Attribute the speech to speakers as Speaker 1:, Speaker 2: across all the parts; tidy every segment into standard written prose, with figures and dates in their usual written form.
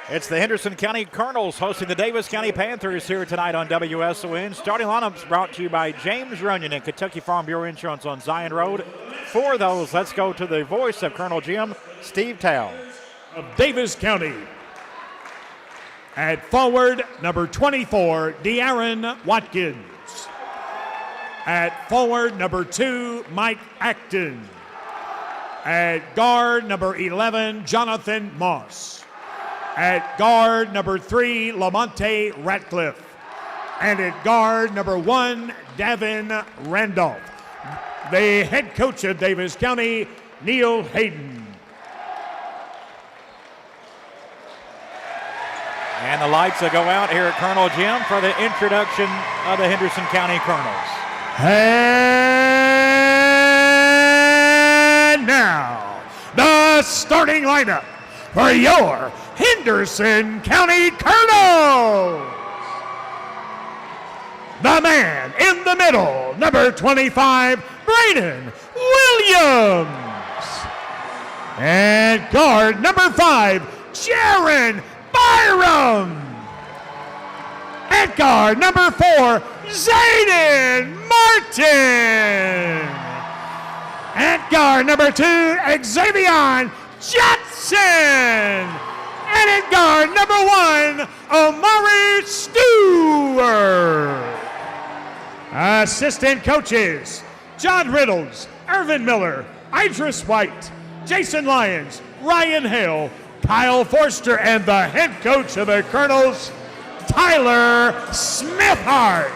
Speaker 1: It's the Henderson County Colonels hosting the Daviess County Panthers here tonight on WSON. Starting lineups brought to you by James Runyon and Kentucky Farm Bureau Insurance on Zion Road. For those, let's go to the voice of Colonel Jim, Steve Towle.
Speaker 2: Of Daviess County. At forward, number 24, De'Aaron Watkins. At forward, number 2, Mike Acton. At guard, number 11, Jonathan Moss. At guard, number 3, Lamonte Ratcliffe. And at guard, number 1, Davin Randolph. The head coach of Daviess County, Neil Hayden.
Speaker 1: And the lights will go out here at Colonel Jim for the introduction of the Henderson County Colonels.
Speaker 2: And now, the starting lineup for your Henderson County Colonels. The man in the middle, number 25, Braden Williams. And guard number 5, Jaron Byram. At guard number 4, Zayden Martin. At guard number 2, Xavier Johnson. And at guard number 1, Omari Stewart. Assistant coaches, John Riddles, Irvin Miller, Idris White, Jason Lyons, Ryan Hale, Kyle Forster, and the head coach of the Colonels, Tyler Smithhart.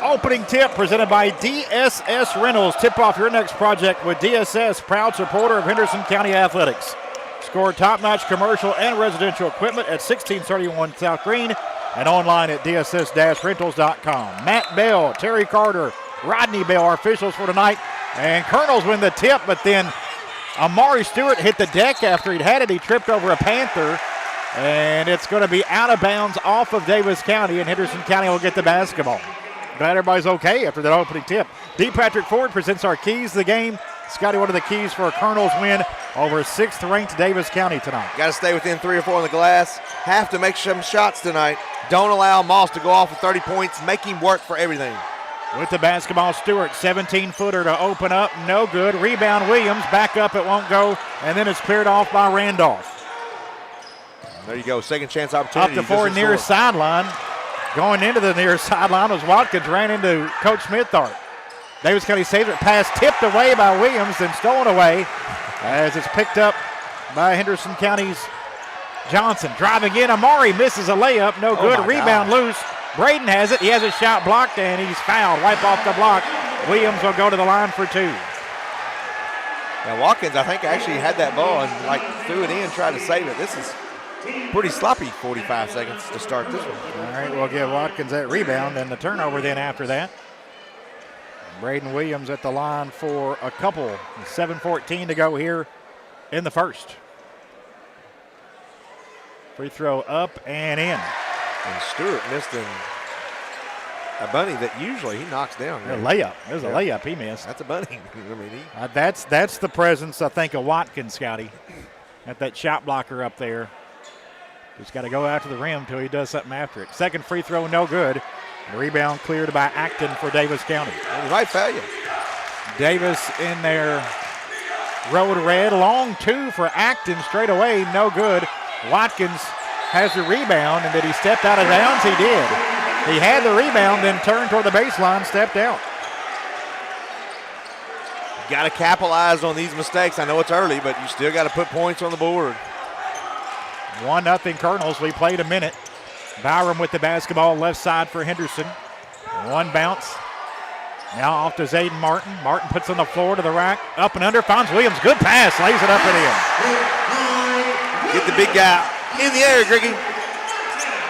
Speaker 1: Opening tip presented by DSS Rentals. Tip off your next project with DSS, proud supporter of Henderson County Athletics. Score top-notch commercial and residential equipment at 1631 South Green and online at dss-rentals.com. Matt Bell, Terry Carter, Rodney Bell, our officials for tonight. And Colonels win the tip, but then Amari Stewart hit the deck after he'd had it. He tripped over a Panther, and it's going to be out of bounds off of Daviess County, and Henderson County will get the basketball. Glad everybody's okay after that opening tip. D. Patrick Ford presents our keys to the game. Scotty, what are the keys for a Colonels win over 6th-ranked Daviess County tonight?
Speaker 3: Got to stay within 3 or 4 on the glass. Have to make some shots tonight. Don't allow Moss to go off with 30 points. Make him work for everything.
Speaker 1: With the basketball, Stewart, 17-footer to open up. No good. Rebound, Williams. Back up, it won't go. And then it's cleared off by Randolph.
Speaker 3: There you go. Second chance opportunity.
Speaker 1: Up to 4 near sideline. Going into the near sideline was Watkins. Ran into Coach Smithhart. Daviess County saved it. Pass tipped away by Williams, then stolen away as it's picked up by Henderson County's Johnson. Driving in, Amari misses a layup. No good. Rebound loose. Braden has it. He has a shot blocked, and he's fouled. Wipe off the block. Williams will go to the line for 2.
Speaker 3: Now Watkins, I think, actually had that ball and threw it in, tried to save it. This is pretty sloppy 45 seconds to start this one.
Speaker 1: All right, we'll give Watkins that rebound and the turnover then after that. Braden Williams at the line for a couple. 7:14 to go here in the first. Free throw up and in.
Speaker 3: And Stewart missed a bunny that usually he knocks down.
Speaker 1: A layup. There's a layup he missed.
Speaker 3: That's a bunny. I mean,
Speaker 1: that's the presence, I think, of Watkins, Scotty, at that shot blocker up there. Just got to go after the rim until he does something after it. Second free throw, no good. The rebound cleared by Acton for Daviess County.
Speaker 3: And he might foul you.
Speaker 1: Daviess in their road red. Long 2 for Acton straight away, no good. Watkins has the rebound, and did he step out of bounds? He did. He had the rebound, then turned toward the baseline, stepped out.
Speaker 3: Got to capitalize on these mistakes. I know it's early, but you still got to put points on the board.
Speaker 1: 1-0 Colonels. We played a minute. Byram with the basketball left side for Henderson. One bounce. Now off to Zayden Martin. Martin puts on the floor to the rack. Up and under. Finds Williams. Good pass. Lays it up and
Speaker 3: in. Get the big guy in the air, Griggy.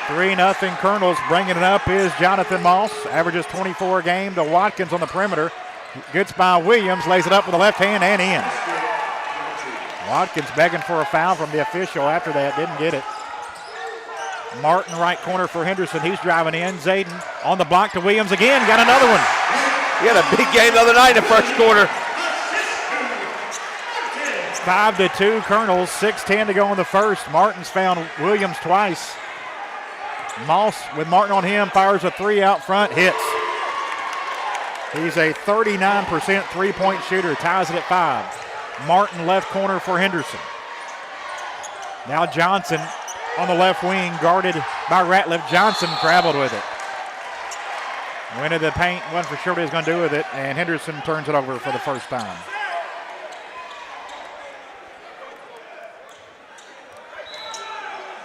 Speaker 1: 3-0 Colonels. Bringing it up is Jonathan Moss. Averages 24 a game to Watkins on the perimeter. Gets by Williams. Lays it up with the left hand and in. Watkins begging for a foul from the official after that. Didn't get it. Martin, right corner for Henderson. He's driving in. Zayden on the block to Williams again. Got another one.
Speaker 3: He had a big game the other night in the first quarter.
Speaker 1: 5-2 Colonels, 6:10 to go in the first. Martin's found Williams twice. Moss, with Martin on him, fires a three out front, hits. He's a 39% three-point shooter, ties it at 5. Martin left corner for Henderson. Now Johnson on the left wing, guarded by Ratliff. Johnson traveled with it. Went into the paint, wasn't for sure what he was going to do with it, and Henderson turns it over for the first time.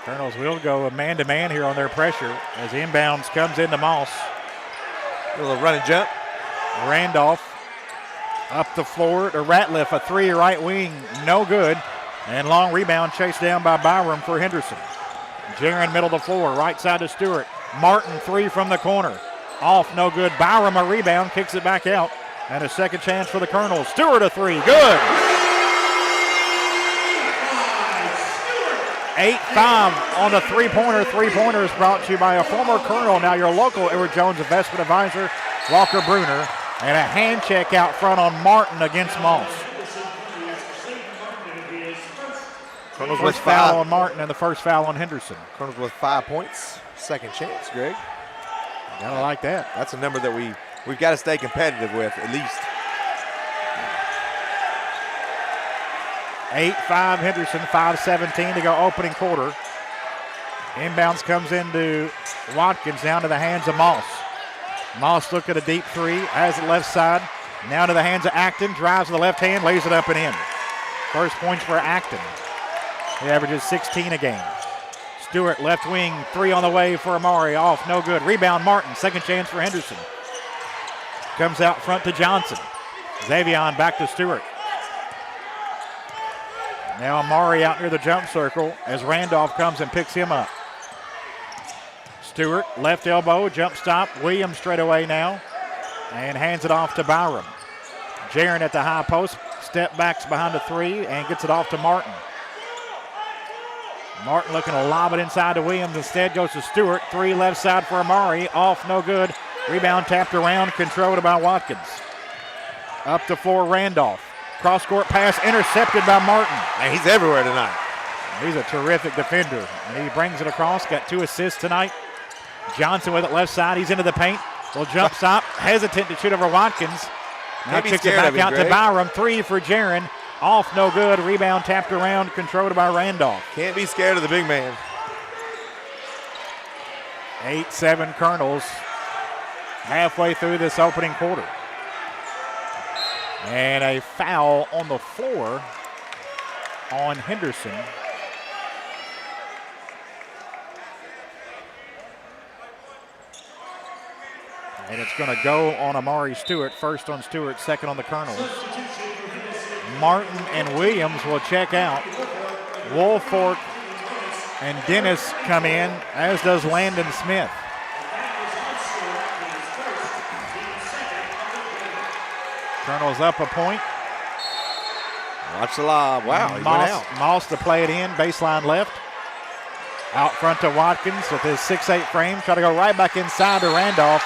Speaker 1: Colonels will go a man-to-man here on their pressure as inbounds comes into Moss.
Speaker 3: A little run and jump.
Speaker 1: Randolph up the floor to Ratliff, a three right wing, no good. And long rebound chased down by Byram for Henderson. Jaron middle of the floor, right side to Stewart. Martin three from the corner. Off, no good. Byram a rebound, kicks it back out. And a second chance for the Colonels. Stewart a three, good. 8-5 on the three-pointer. Three-pointer is brought to you by a former Colonel, now your local Edward Jones investment advisor, Walker Bruner. And a hand check out front on Martin against Moss.
Speaker 3: Colonels
Speaker 1: First foul on Martin and the first foul on Henderson.
Speaker 3: Colonels with 5 points. Second chance, Greg.
Speaker 1: Gotta like that.
Speaker 3: That's a number that we've got to stay competitive with at least.
Speaker 1: 8-5 Henderson, 5:17 to go opening quarter. Inbounds comes into Watkins, down to the hands of Moss. Moss look at a deep three, has it left side. Now to the hands of Acton, drives with the left hand, lays it up and in. First points for Acton. He averages 16 a game. Stewart, left wing, three on the way for Amari, off, no good. Rebound Martin, second chance for Henderson. Comes out front to Johnson. Xavion back to Stewart. Now Amari out near the jump circle as Randolph comes and picks him up. Stewart, left elbow, jump stop. Williams straight away now and hands it off to Byram. Jaron at the high post, step backs behind the three and gets it off to Martin. Martin looking to lob it inside to Williams. Instead goes to Stewart. Three left side for Amari. Off, no good. Rebound tapped around, controlled by Watkins. Up to floor, Randolph. Cross-court pass intercepted by Martin.
Speaker 3: Man, he's everywhere tonight.
Speaker 1: He's a terrific defender, and he brings it across. Got 2 assists tonight. Johnson with it left side. He's into the paint. Will jump stop. Hesitant to shoot over Watkins. Now kicks it back out to Byram. Three for Jaron. Off, no good. Rebound tapped around, controlled by Randolph.
Speaker 3: Can't be scared of the big man.
Speaker 1: 8-7 Colonels halfway through this opening quarter. And a foul on the floor on Henderson. And it's going to go on Amari Stewart. First on Stewart, second on the Colonels. Martin and Williams will check out. Woolfolk and Dennis come in, as does Landon Smith. Colonels up a point.
Speaker 3: Watch the lob. Wow, he went out.
Speaker 1: Moss to play it in, baseline left. Out front to Watkins with his 6'8 frame. Try to go right back inside to Randolph.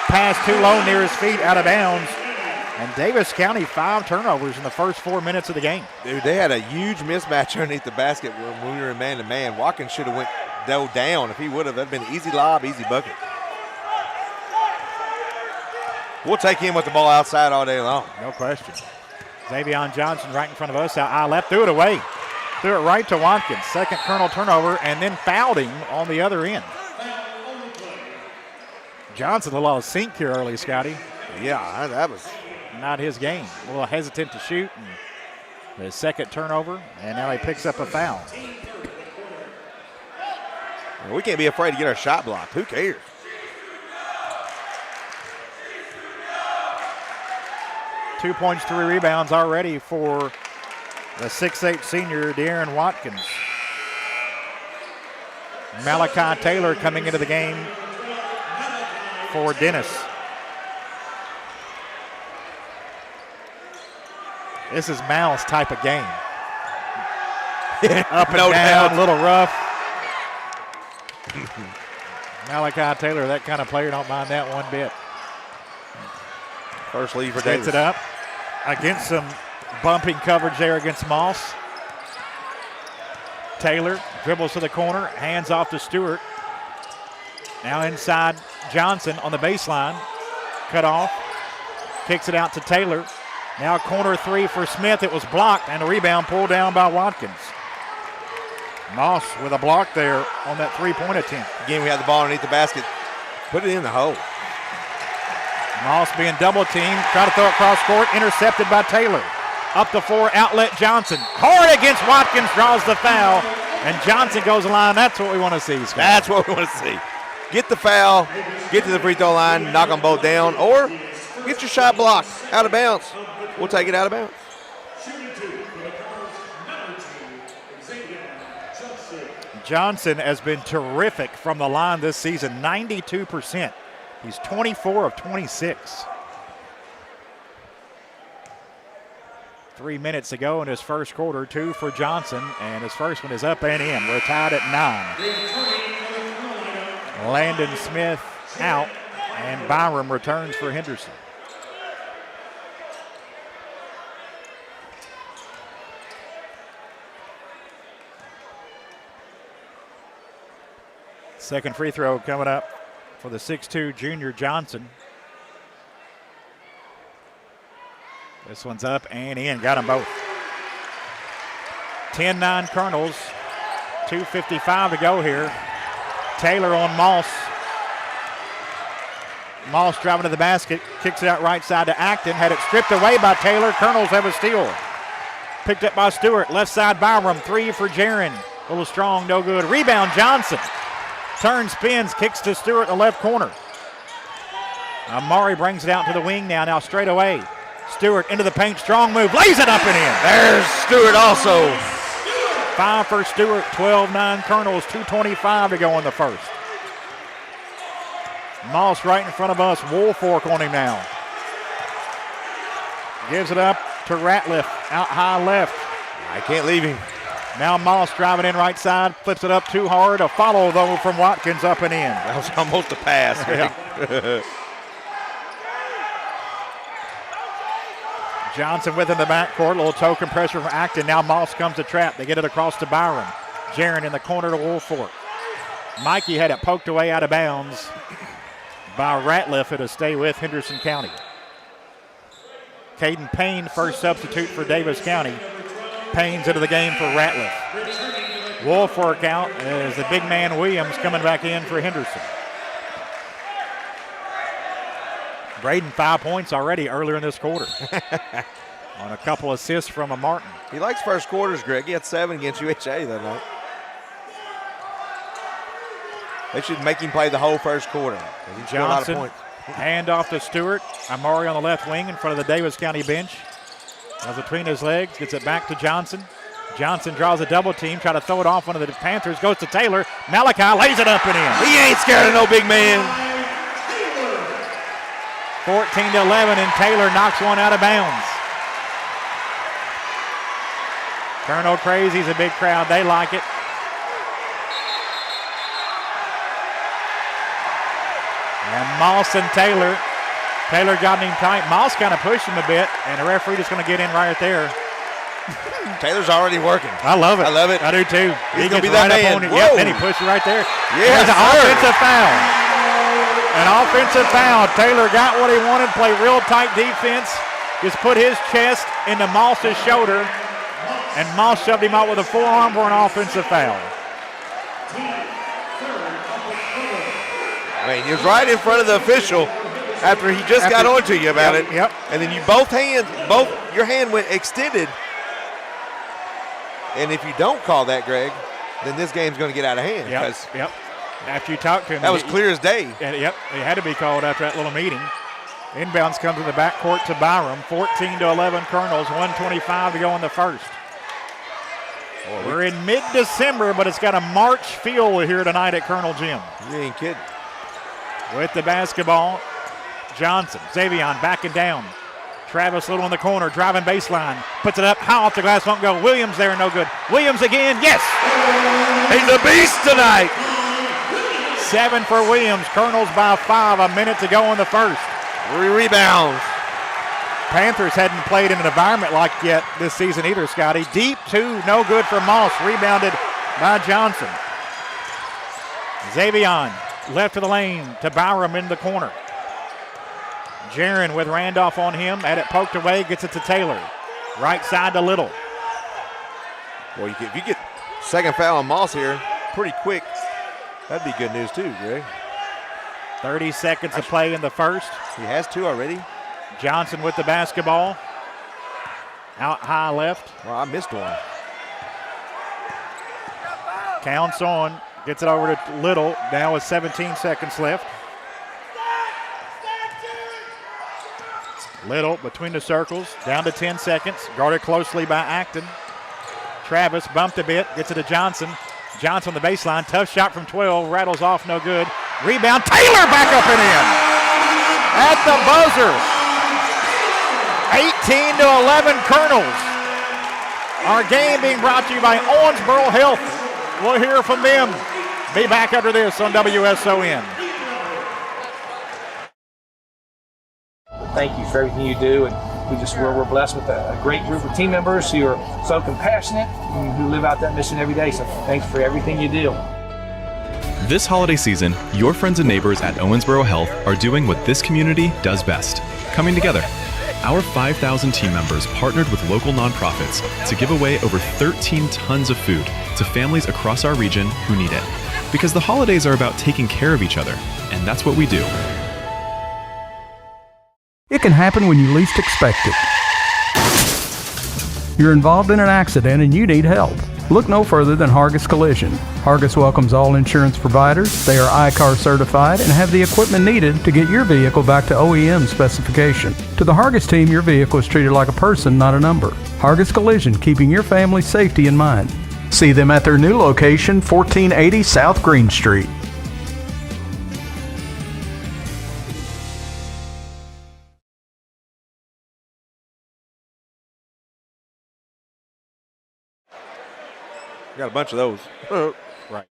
Speaker 1: Pass too low near his feet, out of bounds. And Daviess County 5 turnovers in the first 4 minutes of the game.
Speaker 3: Dude, they had a huge mismatch underneath the basket when we were in man-to-man. Watkins should have dove down. If he would have, that'd been an easy lob, easy bucket. We'll take him with the ball outside all day long.
Speaker 1: No question. Xavion Johnson right in front of us. Out left, threw it away. Threw it right to Watkins. Second Colonel turnover, and then fouled him on the other end. Johnson a little sink here early, Scotty.
Speaker 3: Yeah, that was
Speaker 1: not his game. A little hesitant to shoot. And his second turnover, and now he picks up a foul.
Speaker 3: We can't be afraid to get our shot blocked. Who cares?
Speaker 1: Two points, 3 rebounds already for the 6'8 senior, De'Aaron Watkins. Malachi Taylor coming into the game for Dennis. This is Mal's type of game. Up and
Speaker 3: no
Speaker 1: down,
Speaker 3: doubt.
Speaker 1: a little rough. Malachi Taylor, that kind of player, don't mind that one bit.
Speaker 3: First lead for
Speaker 1: Gets
Speaker 3: Daviess.
Speaker 1: it up against some bumping coverage there against Moss. Taylor dribbles to the corner, hands off to Stewart. Now inside Johnson on the baseline. Cut off. Kicks it out to Taylor. Now corner three for Smith. It was blocked, and a rebound pulled down by Watkins. Moss with a block there on that three-point attempt.
Speaker 3: Again, we had the ball underneath the basket. Put it in the hole.
Speaker 1: Moss being double-teamed. Try to throw it cross court. Intercepted by Taylor. Up the floor, outlet Johnson. Hard against Watkins, draws the foul. And Johnson goes to the line. That's what we want to see, Scott.
Speaker 3: That's what we want to see. Get the foul, get to the free throw line, knock them both down, or get your shot blocked out of bounds. We'll take it out of bounds.
Speaker 1: Johnson has been terrific from the line this season, 92%. He's 24 of 26. 3 minutes ago in his first quarter, 2 for Johnson, and his first one is up and in. We're tied at 9. Landon Smith out, and Byram returns for Henderson. Second free throw coming up for the 6'2 junior Johnson. This one's up and in. Got them both. 10-9 Colonels. 2:55 to go here. Taylor on Moss. Moss driving to the basket. Kicks it out right side to Acton. Had it stripped away by Taylor. Colonels have a steal. Picked up by Stewart. Left side Byram. 3 for Jaron. A little strong, no good. Rebound Johnson. Turns, spins, kicks to Stewart in the left corner. Amari brings it out to the wing now straight away. Stewart into the paint, strong move, lays it up and in.
Speaker 3: There's Stewart also.
Speaker 1: 5 for Stewart, 12-9 Colonels, 2:25 to go in the first. Moss right in front of us, Woolfork on him now. Gives it up to Ratliff, out high left.
Speaker 3: I can't leave him.
Speaker 1: Now Moss driving in right side, flips it up too hard. A follow though from Watkins up and in.
Speaker 3: That was almost a pass.
Speaker 1: Yeah. Johnson within the backcourt, a little token pressure from Acton. Now Moss comes to trap. They get it across to Byram. Jaron in the corner to Woolfork. Mikey had it poked away out of bounds by Ratliff. It'll stay with Henderson County. Caden Payne, first substitute for Daviess County. Payne's into the game for Ratliff. Woolfork out as the big man Williams coming back in for Henderson. Braden 5 points already earlier in this quarter on a couple assists from a Martin.
Speaker 3: He likes first quarters, Greg. He had 7 against UHA that night. They should make him play the whole first quarter.
Speaker 1: Johnson, hand off to Stewart. Amari on the left wing in front of the Daviess County bench. Now between his legs, gets it back to Johnson. Johnson draws a double team, try to throw it off one of the Panthers, goes to Taylor. Malachi lays it up and in.
Speaker 3: He ain't scared of no big man.
Speaker 1: 14-11, and Taylor knocks one out of bounds. Colonel Crazy's a big crowd. They like it. And Moss and Taylor. Taylor got him tight. Moss kind of pushed him a bit, and the referee just going to get in right there.
Speaker 3: Taylor's already working.
Speaker 1: I love it.
Speaker 3: I love it.
Speaker 1: I do too.
Speaker 3: He's
Speaker 1: He
Speaker 3: going to
Speaker 1: gets
Speaker 3: be that
Speaker 1: right
Speaker 3: man.
Speaker 1: up on it.
Speaker 3: Whoa.
Speaker 1: Yep, then he pushed it right there.
Speaker 3: Yes,
Speaker 1: There's an offensive foul. An offensive foul. Taylor got what he wanted, played real tight defense. Just put his chest into Moss's shoulder, and Moss shoved him out with a forearm for an offensive foul.
Speaker 3: I mean, he was right in front of the official after he just got onto you about it.
Speaker 1: Yep.
Speaker 3: And then your hand went extended. And if you don't call that, Greg, then this game's going to get out of hand.
Speaker 1: Yep. After you talked to him.
Speaker 3: That was clear as day.
Speaker 1: Yep, he had to be called after that little meeting. Inbounds comes to the backcourt to Byram. 14-11 Colonels, 1:25 to go in the first. We're in mid-December, but it's got a March feel here tonight at Colonel Gym.
Speaker 3: You ain't kidding.
Speaker 1: With the basketball, Johnson, Xavion backing down. Travis Little in the corner, driving baseline. Puts it up, high off the glass, won't go. Williams there, no good. Williams again, yes!
Speaker 3: He's a beast tonight.
Speaker 1: 7 for Williams. Colonels by 5, a minute to go in the first.
Speaker 3: 3 rebounds.
Speaker 1: Panthers hadn't played in an environment like yet this season either, Scotty. Deep two, no good for Moss. Rebounded by Johnson. Daviess left of the lane to Byram in the corner. Jaron with Randolph on him. Had it poked away, gets it to Taylor. Right side to Little.
Speaker 3: Well, if you get second foul on Moss here pretty quick, that'd be good news too, Greg.
Speaker 1: 30 seconds to play in the first.
Speaker 3: He has 2 already.
Speaker 1: Johnson with the basketball. Out high left.
Speaker 3: Well, I missed one.
Speaker 1: Counts on. Gets it over to Little. Now with 17 seconds left. Little between the circles. Down to 10 seconds. Guarded closely by Acton. Travis bumped a bit. Gets it to Johnson. Johnson on the baseline. Tough shot from 12. Rattles off. No good. Rebound. Taylor back up and in. At the buzzer. 18-11 Colonels. Our game being brought to you by Owensboro Health. We'll hear from them. Be back after this on WSON.
Speaker 4: Thank you for everything you do, and we're blessed with a great group of team members who are so compassionate and who live out that mission every day. So thanks for everything you do.
Speaker 5: This holiday season, your friends and neighbors at Owensboro Health are doing what this community does best, coming together. Our 5,000 team members partnered with local nonprofits to give away over 13 tons of food to families across our region who need it. Because the holidays are about taking care of each other, and that's what we do.
Speaker 6: It can happen when you least expect it. You're involved in an accident and you need help. Look no further than Hargis Collision. Hargis welcomes all insurance providers. They are ICAR certified and have the equipment needed to get your vehicle back to OEM specification. To the Hargis team, your vehicle is treated like a person, not a number. Hargis Collision, keeping your family's safety in mind. See them at their new location, 1480 South Green Street.
Speaker 3: Got a bunch of those.
Speaker 1: Right.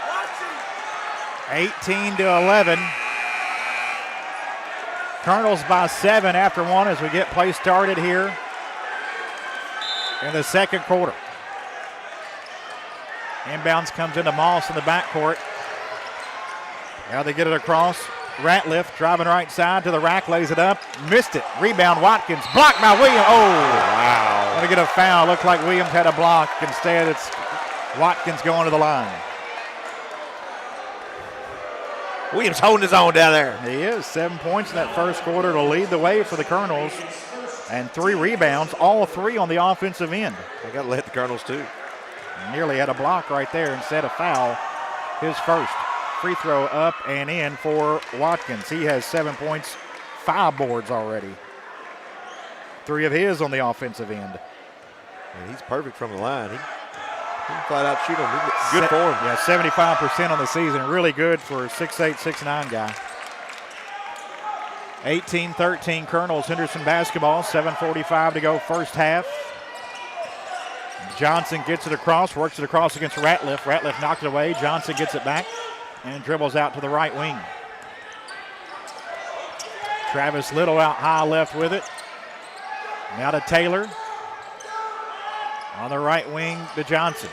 Speaker 1: Watching. 18-11. Colonels by 7 after 1 as we get play started here in the second quarter. Inbounds comes into Moss in the backcourt. Now they get it across. Ratliff driving right side to the rack, lays it up, missed it. Rebound, Watkins, blocked by Williams. Oh, wow. Gonna get a foul. Looked like Williams had a block. Instead, it's Watkins going to the line.
Speaker 3: Williams holding his own down there.
Speaker 1: He is. 7 points in that first quarter to lead the way for the Colonels. And 3 rebounds, all 3 on the offensive end.
Speaker 3: They got to let the Colonels too.
Speaker 1: Nearly had a block right there instead of foul. His first. Free throw up and in for Watkins. He has 7 points, 5 boards already. 3 of his on the offensive end.
Speaker 3: And he's perfect from the line. He can flat out shoot him. Good for him.
Speaker 1: Yeah, 75% on the season. Really good for a 6'8", 6'9" guy. 18-13 Colonels Henderson basketball. 7:45 to go first half. Johnson gets it across, works it across against Ratliff. Ratliff knocked it away. Johnson gets it back and dribbles out to the right wing. Travis Little out high left with it. Now to Taylor. On the right wing to Johnson.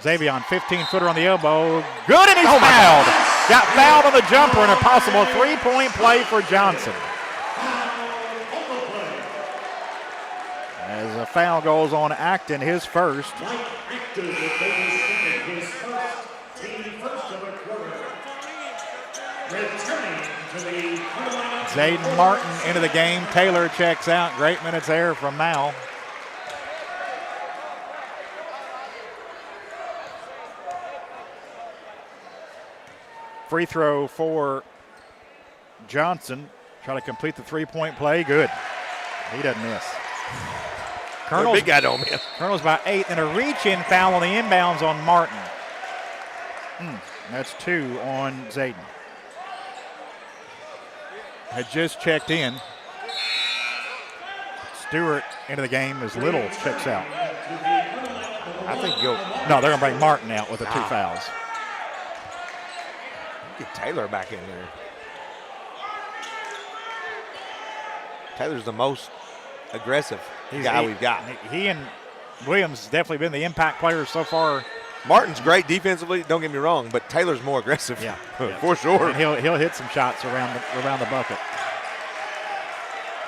Speaker 1: Daviess, 15-footer on the elbow. Good, and he's fouled. Got fouled on the jumper, and a possible 3-point play for Johnson. As a foul goes on Acton, his first. Zayden Martin into the game. Taylor checks out. Great minutes there from Mal. Free throw for Johnson. Trying to complete the 3-point play. Good. He doesn't miss.
Speaker 3: Colonel's, big guy don't miss.
Speaker 1: Colonel's by 8, and a reach-in foul on the inbounds on Martin. That's 2 on Zayden. Had just checked in. Stewart into the game as Little checks out.
Speaker 3: I think you'll
Speaker 1: No, they're going to bring Martin out with the 2 fouls.
Speaker 3: get Taylor back in there. Taylor's the most aggressive guy we've got.
Speaker 1: He and Williams definitely been the impact players so far.
Speaker 3: Martin's great defensively, don't get me wrong, but Taylor's more aggressive.
Speaker 1: Yeah.
Speaker 3: For sure.
Speaker 1: And he'll hit some shots around the bucket.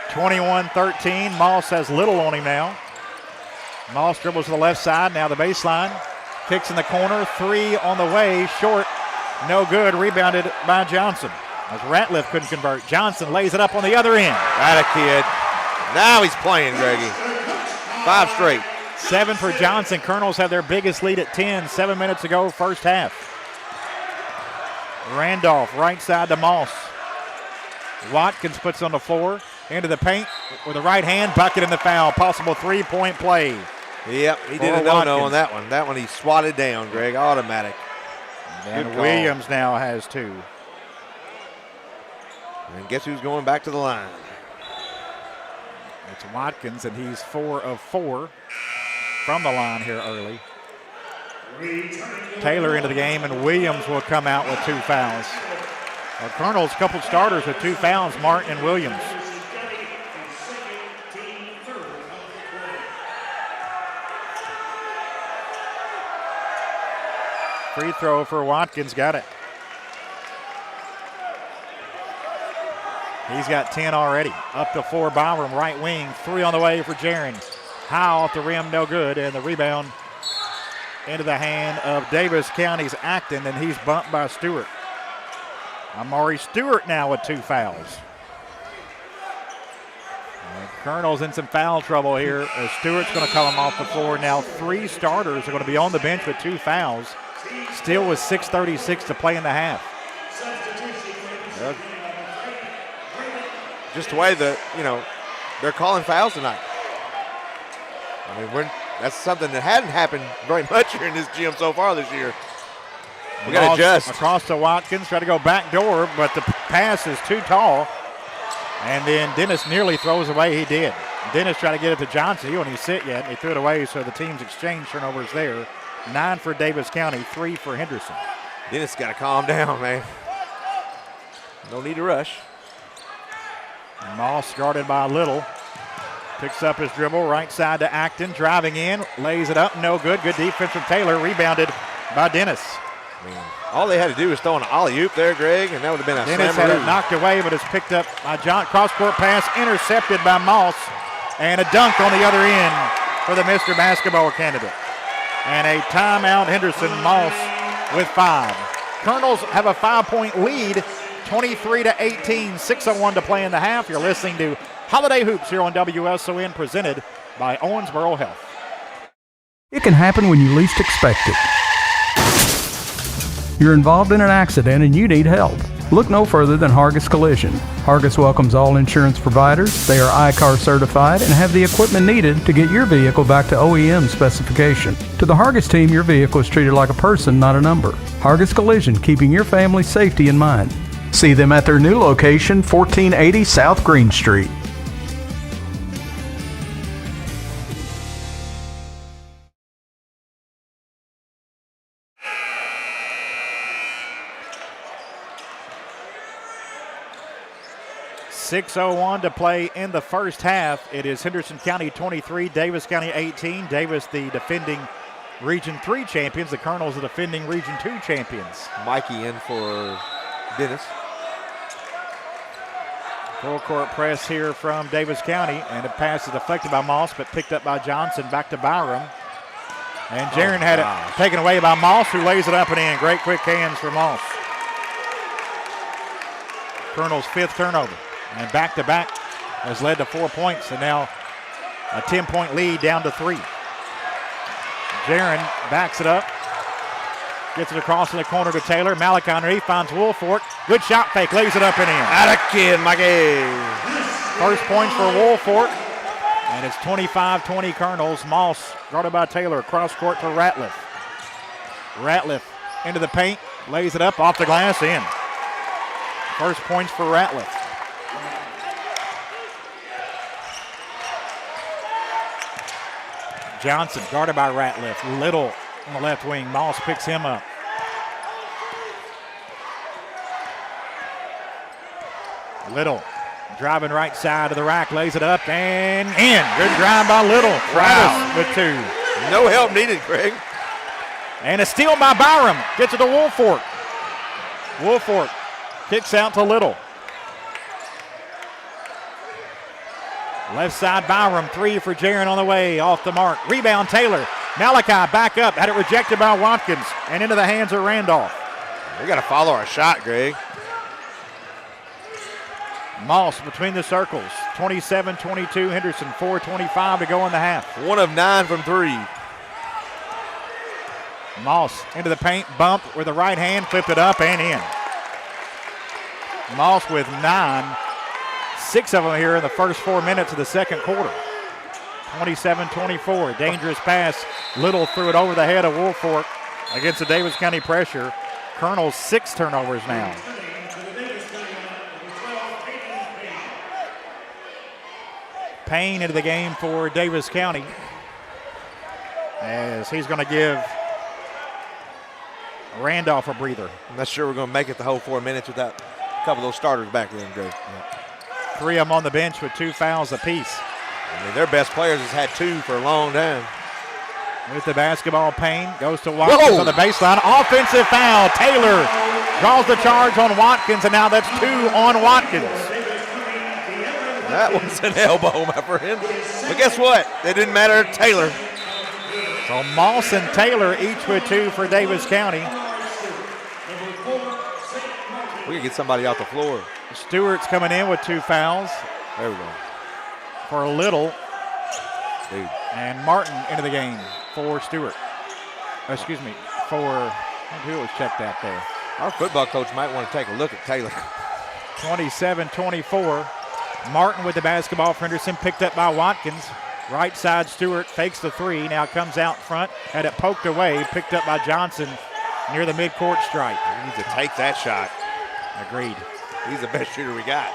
Speaker 1: 21-13. Moss has Little on him now. Moss dribbles to the left side, now the baseline. Kicks in the corner, 3 on the way, short, no good, rebounded by Johnson. As Ratliff couldn't convert. Johnson lays it up on the other end.
Speaker 3: That a kid. Now he's playing, Greggy. 5 straight.
Speaker 1: 7 for Johnson. Colonels have their biggest lead at 10, 7 minutes ago, first half. Randolph, right side to Moss. Watkins puts on the floor, into the paint with the right hand, bucket in the foul. Possible 3-point play.
Speaker 3: Yep, he did a no-no on that one. That one he swatted down, Greg, automatic.
Speaker 1: And Williams now has 2.
Speaker 3: And guess who's going back to the line?
Speaker 1: It's Watkins, and he's 4 of 4 from the line here early. Taylor into the game, and Williams will come out with 2 fouls. Well, Colonel's couple starters with 2 fouls, Martin and Williams. Free throw for Watkins, got it. He's got 10 already. Up to 4, Byram, right wing. 3 on the way for Jaron. Howe off the rim, no good. And the rebound into the hand of Davis County's Acton, and he's bumped by Stewart. Amari Stewart now with 2 fouls. And Colonel's in some foul trouble here as Stewart's going to come off the floor. Now 3 starters are going to be on the bench with 2 fouls. Still with 6:36 to play in the half.
Speaker 3: Just the way they're calling fouls tonight. I mean, that's something that hadn't happened very much here in this gym so far this year. We got to adjust.
Speaker 1: Across to Watkins, try to go back door, but the pass is too tall. And then Dennis nearly throws away. He did. Dennis tried to get it to Johnson. He wouldn't even sit yet. He threw it away, so the team's exchange turnovers there. 9 for Davis County, 3 for Henderson.
Speaker 3: Dennis got to calm down, man. No need to rush.
Speaker 1: Moss guarded by Little. Picks up his dribble, right side to Acton, driving in, lays it up, no good. Good defense from Taylor, rebounded by Dennis.
Speaker 3: I mean, all they had to do was throw an alley-oop there, Greg, and that would have been a
Speaker 1: Dennis had it knocked away, but it's picked up by John. Cross-court pass intercepted by Moss, and a dunk on the other end for the Mr. Basketball candidate. And a timeout, Henderson. Moss with 5. Colonels have a 5-point lead, 23-18, 6:01 to play in the half. You're listening to Holiday Hoops here on WSON, presented by Owensboro Health.
Speaker 6: It can happen when you least expect it. You're involved in an accident and you need help. Look no further than Hargis Collision. Hargis welcomes all insurance providers. They are ICAR certified and have the equipment needed to get your vehicle back to OEM specification. To the Hargis team, your vehicle is treated like a person, not a number. Hargis Collision, keeping your family's safety in mind. See them at their new location, 1480 South Green Street.
Speaker 1: .6:01 to play in the first half. It is Henderson County 23, Davis County 18. Davis, the defending Region 3 champions. The Colonels, the defending Region 2 champions.
Speaker 3: Mikey in for Dennis.
Speaker 1: Full court press here from Davis County, and the pass is deflected by Moss, but picked up by Johnson. Back to Byram. And Jaron had it taken away by Moss, who lays it up and in. Great quick hands for Moss. Colonel's 5th turnover. And back-to-back has led to 4 points, and now a 10-point lead down to 3. Jaron backs it up, gets it across in the corner to Taylor. Malachi underneath, finds Woolford. Good shot fake, lays it up and in.
Speaker 3: Atta kid, Mikey.
Speaker 1: First points for Woolford, and it's 25-20 Colonels. Moss guarded by Taylor, cross court to Ratliff. Ratliff into the paint, lays it up, off the glass, in. First points for Ratliff. Johnson guarded by Ratliff. Little on the left wing. Moss picks him up. Little driving right side of the rack, lays it up and in. Good drive by Little. Travis with 2.
Speaker 3: No help needed, Greg.
Speaker 1: And a steal by Byram. Gets it to Woolfork. Woolfork kicks out to Little. Left side Byram, 3 for Jaron on the way, off the mark. Rebound Taylor. Malachi back up, had it rejected by Watkins and into the hands of Randolph.
Speaker 3: We got to follow our shot, Greg.
Speaker 1: Moss between the circles. 27-22 Henderson, 4:25 to go in the half.
Speaker 3: 1 of 9 from 3.
Speaker 1: Moss into the paint, bump with the right hand, flipped it up and in. Moss with 9. 6 of them here in the first 4 minutes of the second quarter. 27-24, dangerous pass. Little threw it over the head of Woolfork against the Daviess County pressure. Colonel's 6 turnovers now. Payne into the game for Daviess County as he's going to give Randolph a breather.
Speaker 3: I'm not sure we're going to make it the whole 4 minutes without a couple of those starters back in, Greg. Yeah.
Speaker 1: 3 of them on the bench with 2 fouls apiece.
Speaker 3: I mean, their best players has had 2 for a long time.
Speaker 1: With the basketball, Payne goes to Watkins on the baseline. Offensive foul. Taylor draws the charge on Watkins, and now that's 2 on Watkins.
Speaker 3: That was an elbow, my friend. But guess what? It didn't matter to Taylor.
Speaker 1: So Moss and Taylor each with 2 for Daviess County.
Speaker 3: We can get somebody off the floor.
Speaker 1: Stewart's coming in with 2 fouls.
Speaker 3: There we go.
Speaker 1: For Little.
Speaker 3: Dude.
Speaker 1: And Martin into the game for Stewart. Excuse me, for who was checked out there.
Speaker 3: Our football coach might want to take a look at Taylor.
Speaker 1: 27-24. Martin with the basketball for Henderson, picked up by Watkins. Right side Stewart fakes the 3, now comes out front, had it poked away, picked up by Johnson near the midcourt stripe.
Speaker 3: He needs to take that shot.
Speaker 1: Agreed.
Speaker 3: He's the best shooter we got.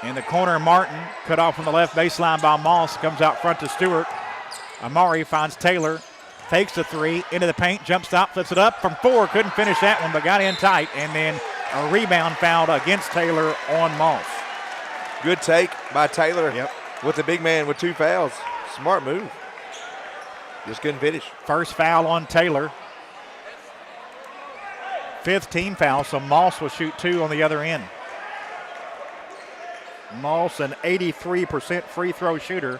Speaker 1: In the corner, Martin cut off from the left baseline by Moss, comes out front to Stewart. Amari finds Taylor, fakes the 3, into the paint, jump stop, flips it up from 4, couldn't finish that one, but got in tight, and then a rebound fouled against Taylor on Moss.
Speaker 3: Good take by Taylor.
Speaker 1: Yep.
Speaker 3: With the big man with 2 fouls. Smart move. Just couldn't finish.
Speaker 1: First foul on Taylor. 5th team foul, so Moss will shoot 2 on the other end. Moss, an 83% free throw shooter.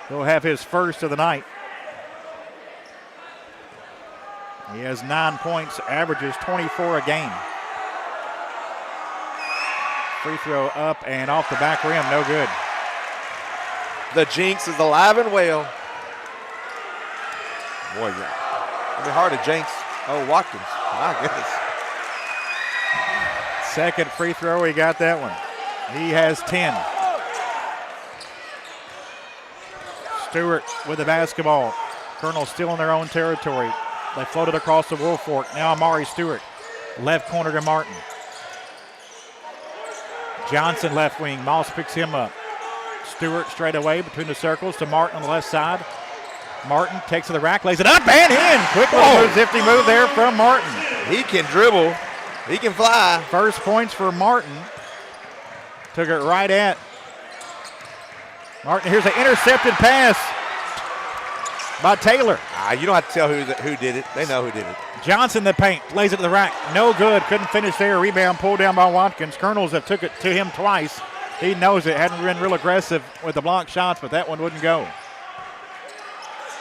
Speaker 1: He'll have his first of the night. He has 9 points, averages 24 a game. Free throw up and off the back rim, no good.
Speaker 3: The jinx is alive and well. Boy, it'll be hard to jinx. Oh, Watkins. My goodness.
Speaker 1: Second free throw, he got that one. He has 10. Stewart with the basketball. Colonel still in their own territory. They floated across the Woolfork. Now Amari Stewart. Left corner to Martin. Johnson left wing. Moss picks him up. Stewart straight away between the circles to Martin on the left side. Martin takes to the rack, lays it up and in. Quick little zifty move there from Martin.
Speaker 3: He can dribble. He can fly.
Speaker 1: First points for Martin. Took it right at Martin. Here's an intercepted pass by Taylor.
Speaker 3: You don't have to tell who did it. They know who did it.
Speaker 1: Johnson the paint, lays it to the rack. No good, couldn't finish there. Rebound pulled down by Watkins. Colonels have took it to him twice. He knows it, hadn't been real aggressive with the block shots, but that one wouldn't go.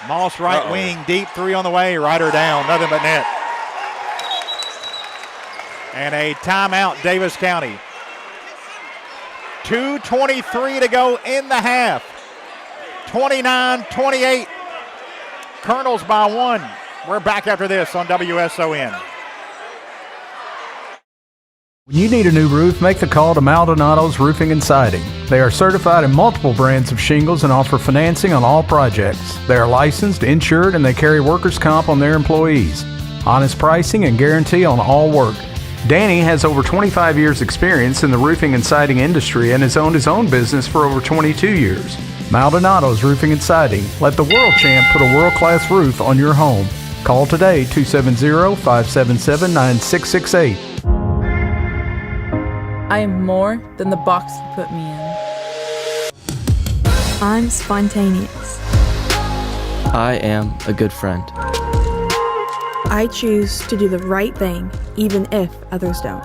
Speaker 1: Moss right wing, deep 3 on the way, right her down, nothing but net. And a timeout, Daviess County. 2:23 to go in the half. 29-28. Colonels by 1. We're back after this on WSON.
Speaker 6: When you need a new roof, make the call to Maldonado's Roofing and Siding. They are certified in multiple brands of shingles and offer financing on all projects. They are licensed, insured, and they carry workers' comp on their employees. Honest pricing and guarantee on all work. Danny has over 25 years experience in the roofing and siding industry and has owned his own business for over 22 years. Maldonado's Roofing and Siding. Let the world champ put a world-class roof on your home. Call today, 270-577-9668.
Speaker 7: I am more than the box you put me in.
Speaker 8: I'm spontaneous.
Speaker 9: I am a good friend.
Speaker 8: I choose to do the right thing, even if others don't.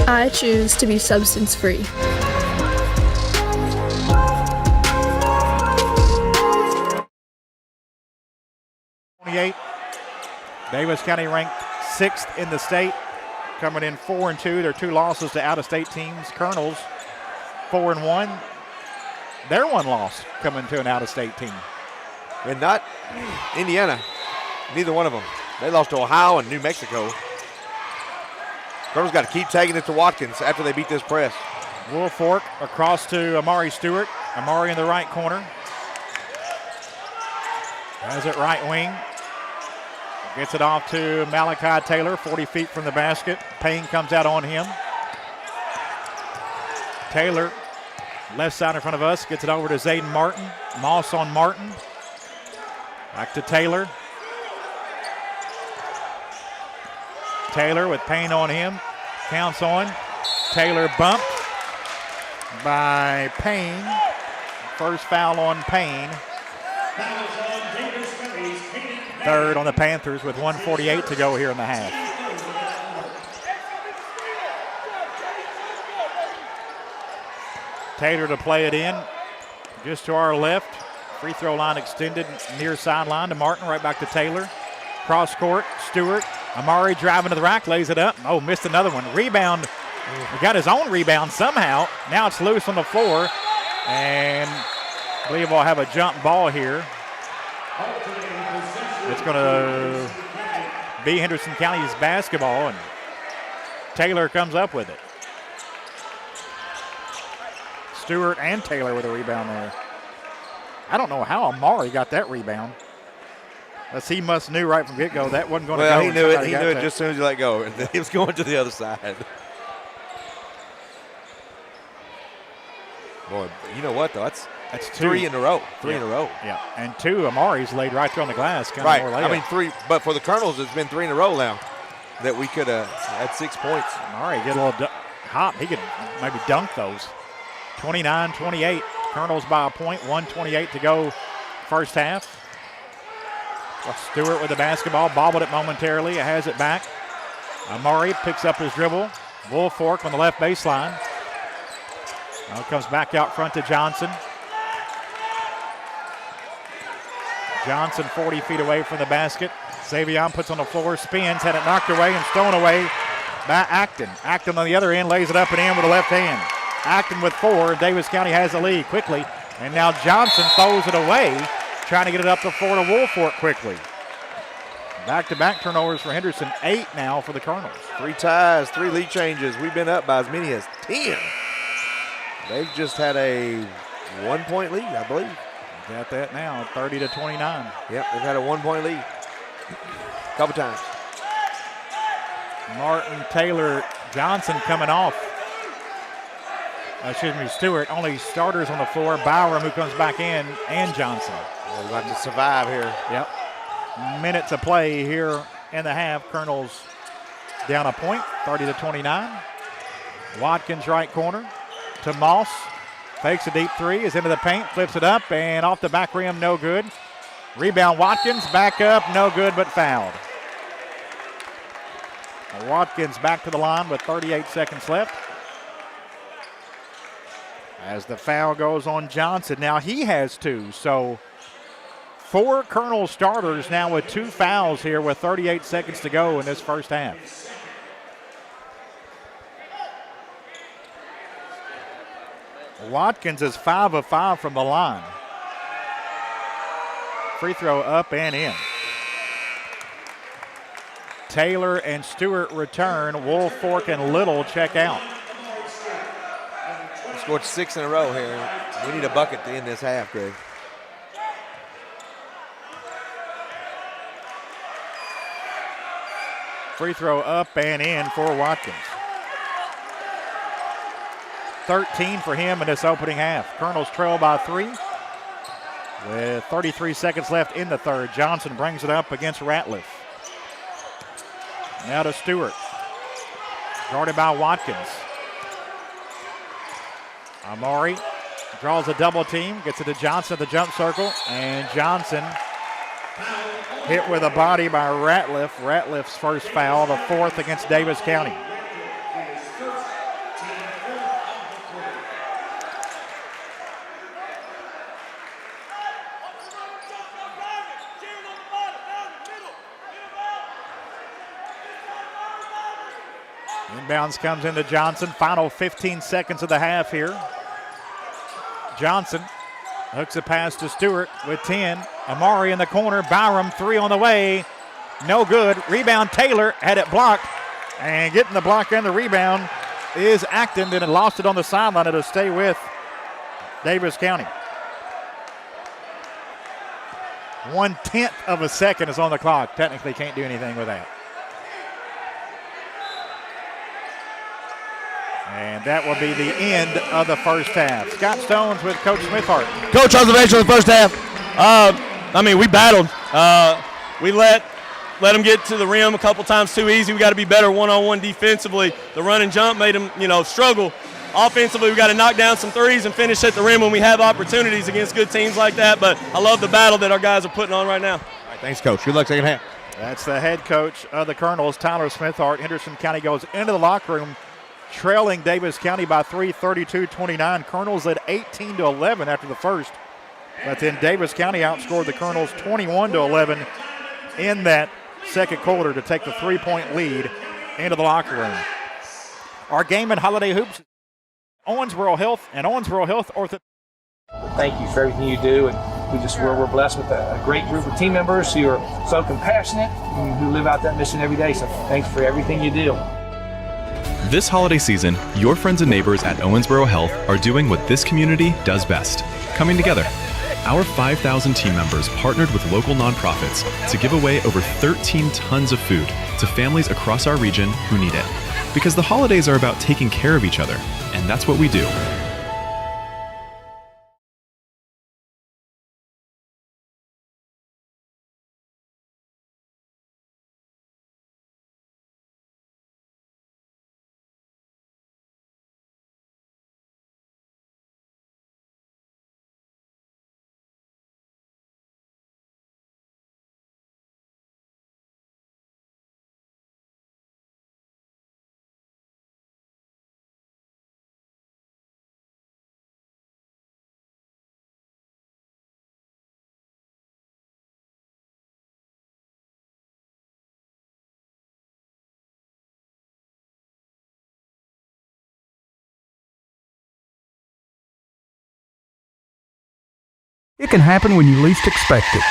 Speaker 10: I choose to be substance-free.
Speaker 1: Daviess County ranked 6th in the state, coming in 4-2. Their 2 losses to out-of-state teams. Colonels 4-1. Their 1 loss coming to an out-of-state team.
Speaker 3: And not Indiana. Neither one of them. They lost to Ohio and New Mexico. Colonel's got to keep taking it to Watkins after they beat this press.
Speaker 1: Woolfork across to Amari Stewart. Amari in the right corner. Has it right wing. Gets it off to Malachi Taylor, 40 feet from the basket. Payne comes out on him. Taylor, left side in front of us, gets it over to Zayden Martin. Moss on Martin. Back to Taylor. Taylor with Payne on him. Counts on. Taylor bumped by Payne. First foul on Payne. Third on the Panthers with 1:48 to go here in the half. Taylor to play it in. Just to our left. Free throw line extended near sideline to Martin. Right back to Taylor. Cross court. Stewart. Amari driving to the rack. Lays it up. Oh, missed another one. Rebound. He got his own rebound somehow. Now it's loose on the floor. And I believe we'll have a jump ball here. It's going to be Henderson County's basketball, and Taylor comes up with it. Stewart and Taylor with a rebound there. I don't know how Amari got that rebound. He must knew right from get-go that wasn't going to go.
Speaker 3: Well, he knew it. He knew it just as soon as he let go. And he was going to the other side. Boy, you know what, though? That's 3 in a row. 3 in a row.
Speaker 1: Yeah, and 2 Amari's laid right there on the glass.
Speaker 3: Right. I mean, 3. But for the Colonels, it's been 3 in a row now that we could have had 6 points.
Speaker 1: Amari get a little hop. He could maybe dunk those. 29-28. Colonels by a point. 1:28 to go first half. Stewart with the basketball. Bobbled it momentarily. It has it back. Amari picks up his dribble. Woolfork on the left baseline. Now it comes back out front to Johnson. Johnson 40 feet away from the basket. Savion puts on the floor, spins, had it knocked away and stolen away by Acton. Acton on the other end lays it up and in with the left hand. Acton with 4. Daviess County has the lead quickly. And now Johnson throws it away, trying to get it up the floor to Woolfork quickly. Back-to-back turnovers for Henderson. 8 now for the Colonels.
Speaker 3: 3 ties, 3 lead changes. We've been up by as many as 10. They've just had a 1-point lead, I believe.
Speaker 1: Got that now, 30-29.
Speaker 3: Yep, they've had a 1-point lead a couple times.
Speaker 1: Martin, Taylor, Johnson coming off. Stewart. Only starters on the floor. Byram, who comes back in, and Johnson.
Speaker 3: We're about to survive here.
Speaker 1: Yep. Minute to play here in the half. Colonels down a point, 30-29. Watkins right corner to Moss. Fakes a deep 3, is into the paint, flips it up, and off the back rim, no good. Rebound Watkins, back up, no good, but fouled. Watkins back to the line with 38 seconds left. As the foul goes on Johnson, now he has 2, so 4 Colonel starters now with 2 fouls here with 38 seconds to go in this first half. Watkins is 5 of 5 from the line. Free throw up and in. Taylor and Stewart return. Woolfork and Little check out.
Speaker 3: We scored 6 in a row here. We need a bucket to end this half, Greg.
Speaker 1: Free throw up and in for Watkins. 13 for him in this opening half. Colonels trail by 3 with 33 seconds left in the third. Johnson brings it up against Ratliff. Now to Stewart. Guarded by Watkins. Amari draws a double team, gets it to Johnson at the jump circle, and Johnson hit with a body by Ratliff. Ratliff's first foul, the fourth against Davis County. Inbounds comes into Johnson. Final 15 seconds of the half here. Johnson hooks a pass to Stewart with 10. Amari in the corner. Byram, 3 on the way. No good. Rebound, Taylor had it blocked. And getting the block and the rebound is Acton. Then it lost it on the sideline. It'll stay with Davis County. 1/10 of a second is on the clock. Technically can't do anything with that. And that will be the end of the first half. Scott Stones with Coach Smithart.
Speaker 11: Coach, observation of the first half. We battled. We let them get to the rim a couple times too easy. We got to be better one-on-one defensively. The run and jump made them, struggle. Offensively, we got to knock down some threes and finish at the rim when we have opportunities against good teams like that. But I love the battle that our guys are putting on right now.
Speaker 3: All right, thanks, Coach. Good luck second half.
Speaker 1: That's the head coach of the Colonels, Tyler Smithart. Henderson County goes into the locker room, trailing Davis County by 3, 32-29. Colonels led 18-11 after the first. But then Davis County outscored the Colonels 21-11 in that second quarter to take the 3-point lead into the locker room. Our game in Holiday Hoops, Owensboro Health and Owensboro Health Ortho.
Speaker 4: Thank you for everything you do, and we're blessed with a great group of team members who are so compassionate and who live out that mission every day. So thanks for everything you do.
Speaker 5: This holiday season, your friends and neighbors at Owensboro Health are doing what this community does best, coming together. Our 5,000 team members partnered with local nonprofits to give away over 13 tons of food to families across our region who need it. Because the holidays are about taking care of each other, and that's what we do.
Speaker 6: It can happen when you least expect it.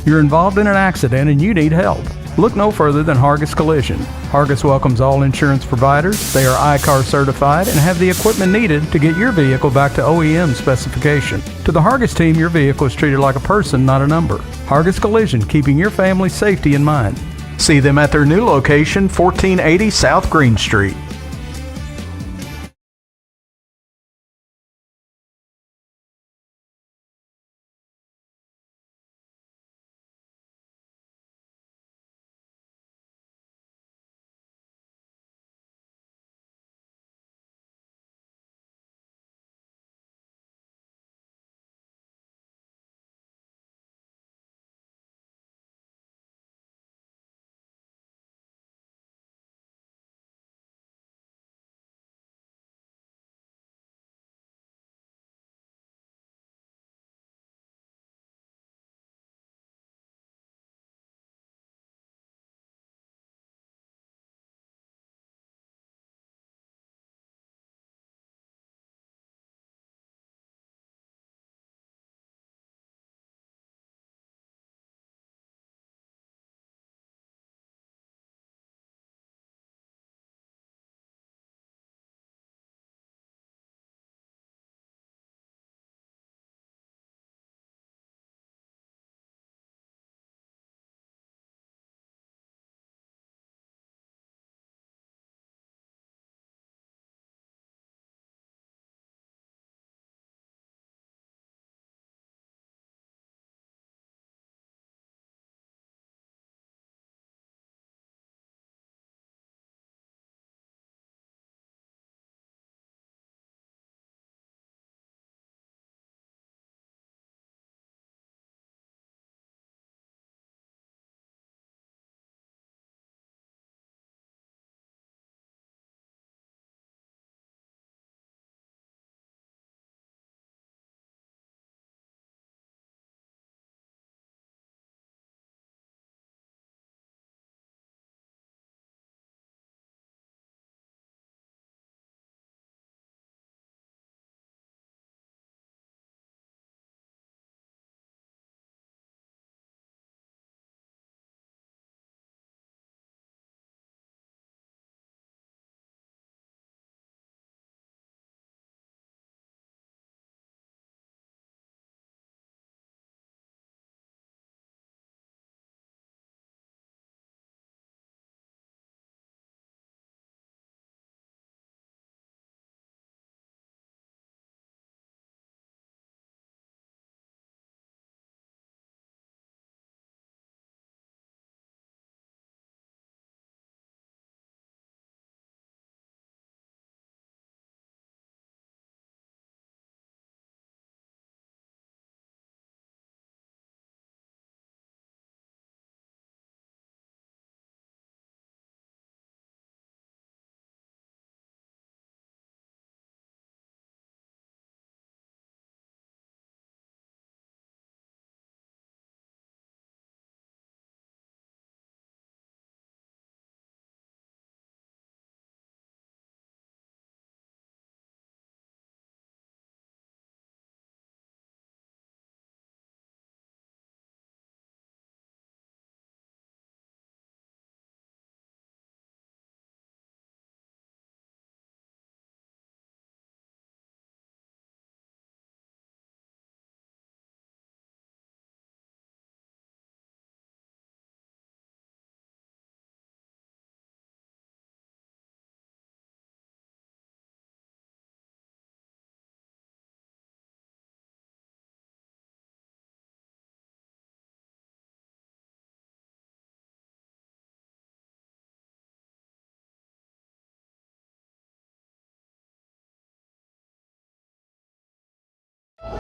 Speaker 6: You're involved in an accident and you need help. Look no further than Hargis Collision. Hargis welcomes all insurance providers. They are ICAR certified and have the equipment needed to get your vehicle back to OEM specification. To the Hargis team, your vehicle is treated like a person, not a number. Hargis Collision, keeping your family's safety in mind. See them at their new location, 1480 South Green Street.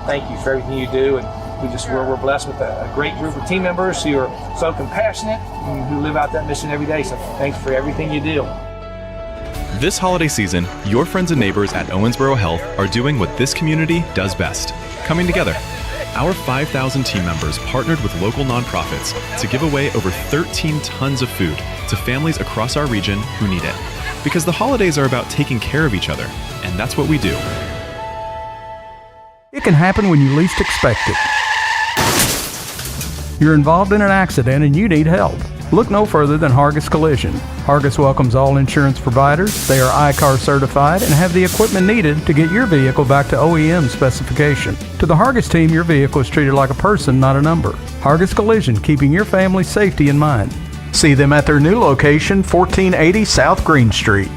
Speaker 4: thank you for everything you do. And we're blessed with a great group of team members who are so compassionate and who live out that mission every day. So thanks for everything you do.
Speaker 5: This holiday season, your friends and neighbors at Owensboro Health are doing what this community does best, coming together. Our 5,000 team members partnered with local nonprofits to give away over 13 tons of food to families across our region who need it. Because the holidays are about taking care of each other, and that's what we do.
Speaker 6: It can happen when you least expect it. You're involved in an accident and you need help. Look no further than Hargis Collision. Hargis welcomes all insurance providers. They are ICAR certified and have the equipment needed to get your vehicle back to OEM specification. To the Hargis team, your vehicle is treated like a person, not a number. Hargis Collision, keeping your family's safety in mind. See them at their new location, 1480 South Green Street.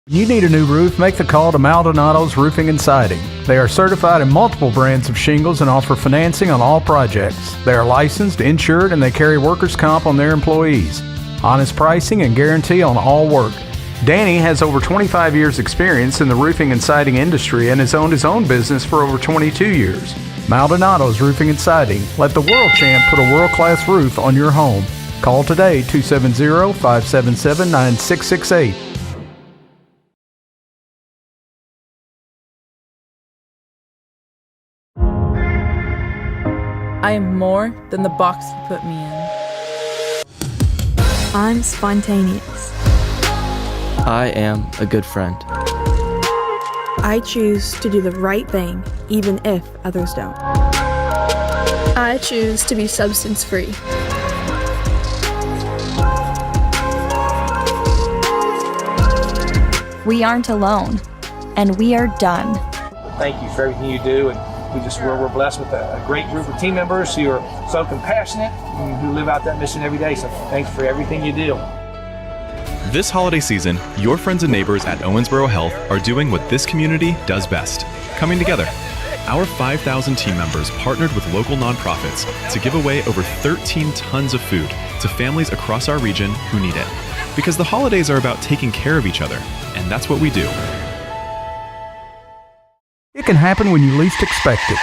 Speaker 6: You need a new roof, make the call to Maldonado's Roofing and Siding. They are certified in multiple brands of shingles and offer financing on all projects. They are licensed, insured, and they carry workers' comp on their employees. Honest pricing and guarantee on all work. Danny has over 25 years experience in the roofing and siding industry and has owned his own business for over 22 years. Maldonado's Roofing and Siding. Let the world champ put a world-class roof on your home. Call today, 270-577-9668.
Speaker 7: I am more than the box you put me in.
Speaker 8: I'm spontaneous.
Speaker 9: I am a good friend.
Speaker 8: I choose to do the right thing, even if others don't.
Speaker 10: I choose to be substance free.
Speaker 12: We aren't alone, and we are done.
Speaker 4: Thank you for everything you do. And we're blessed with a great group of team members who are so compassionate and who live out that mission every day. So thanks for everything you do.
Speaker 5: This holiday season, your friends and neighbors at Owensboro Health are doing what this community does best, coming together. Our 5,000 team members partnered with local nonprofits to give away over 13 tons of food to families across our region who need it. Because the holidays are about taking care of each other, and that's what we do.
Speaker 6: It can happen when you least expect it.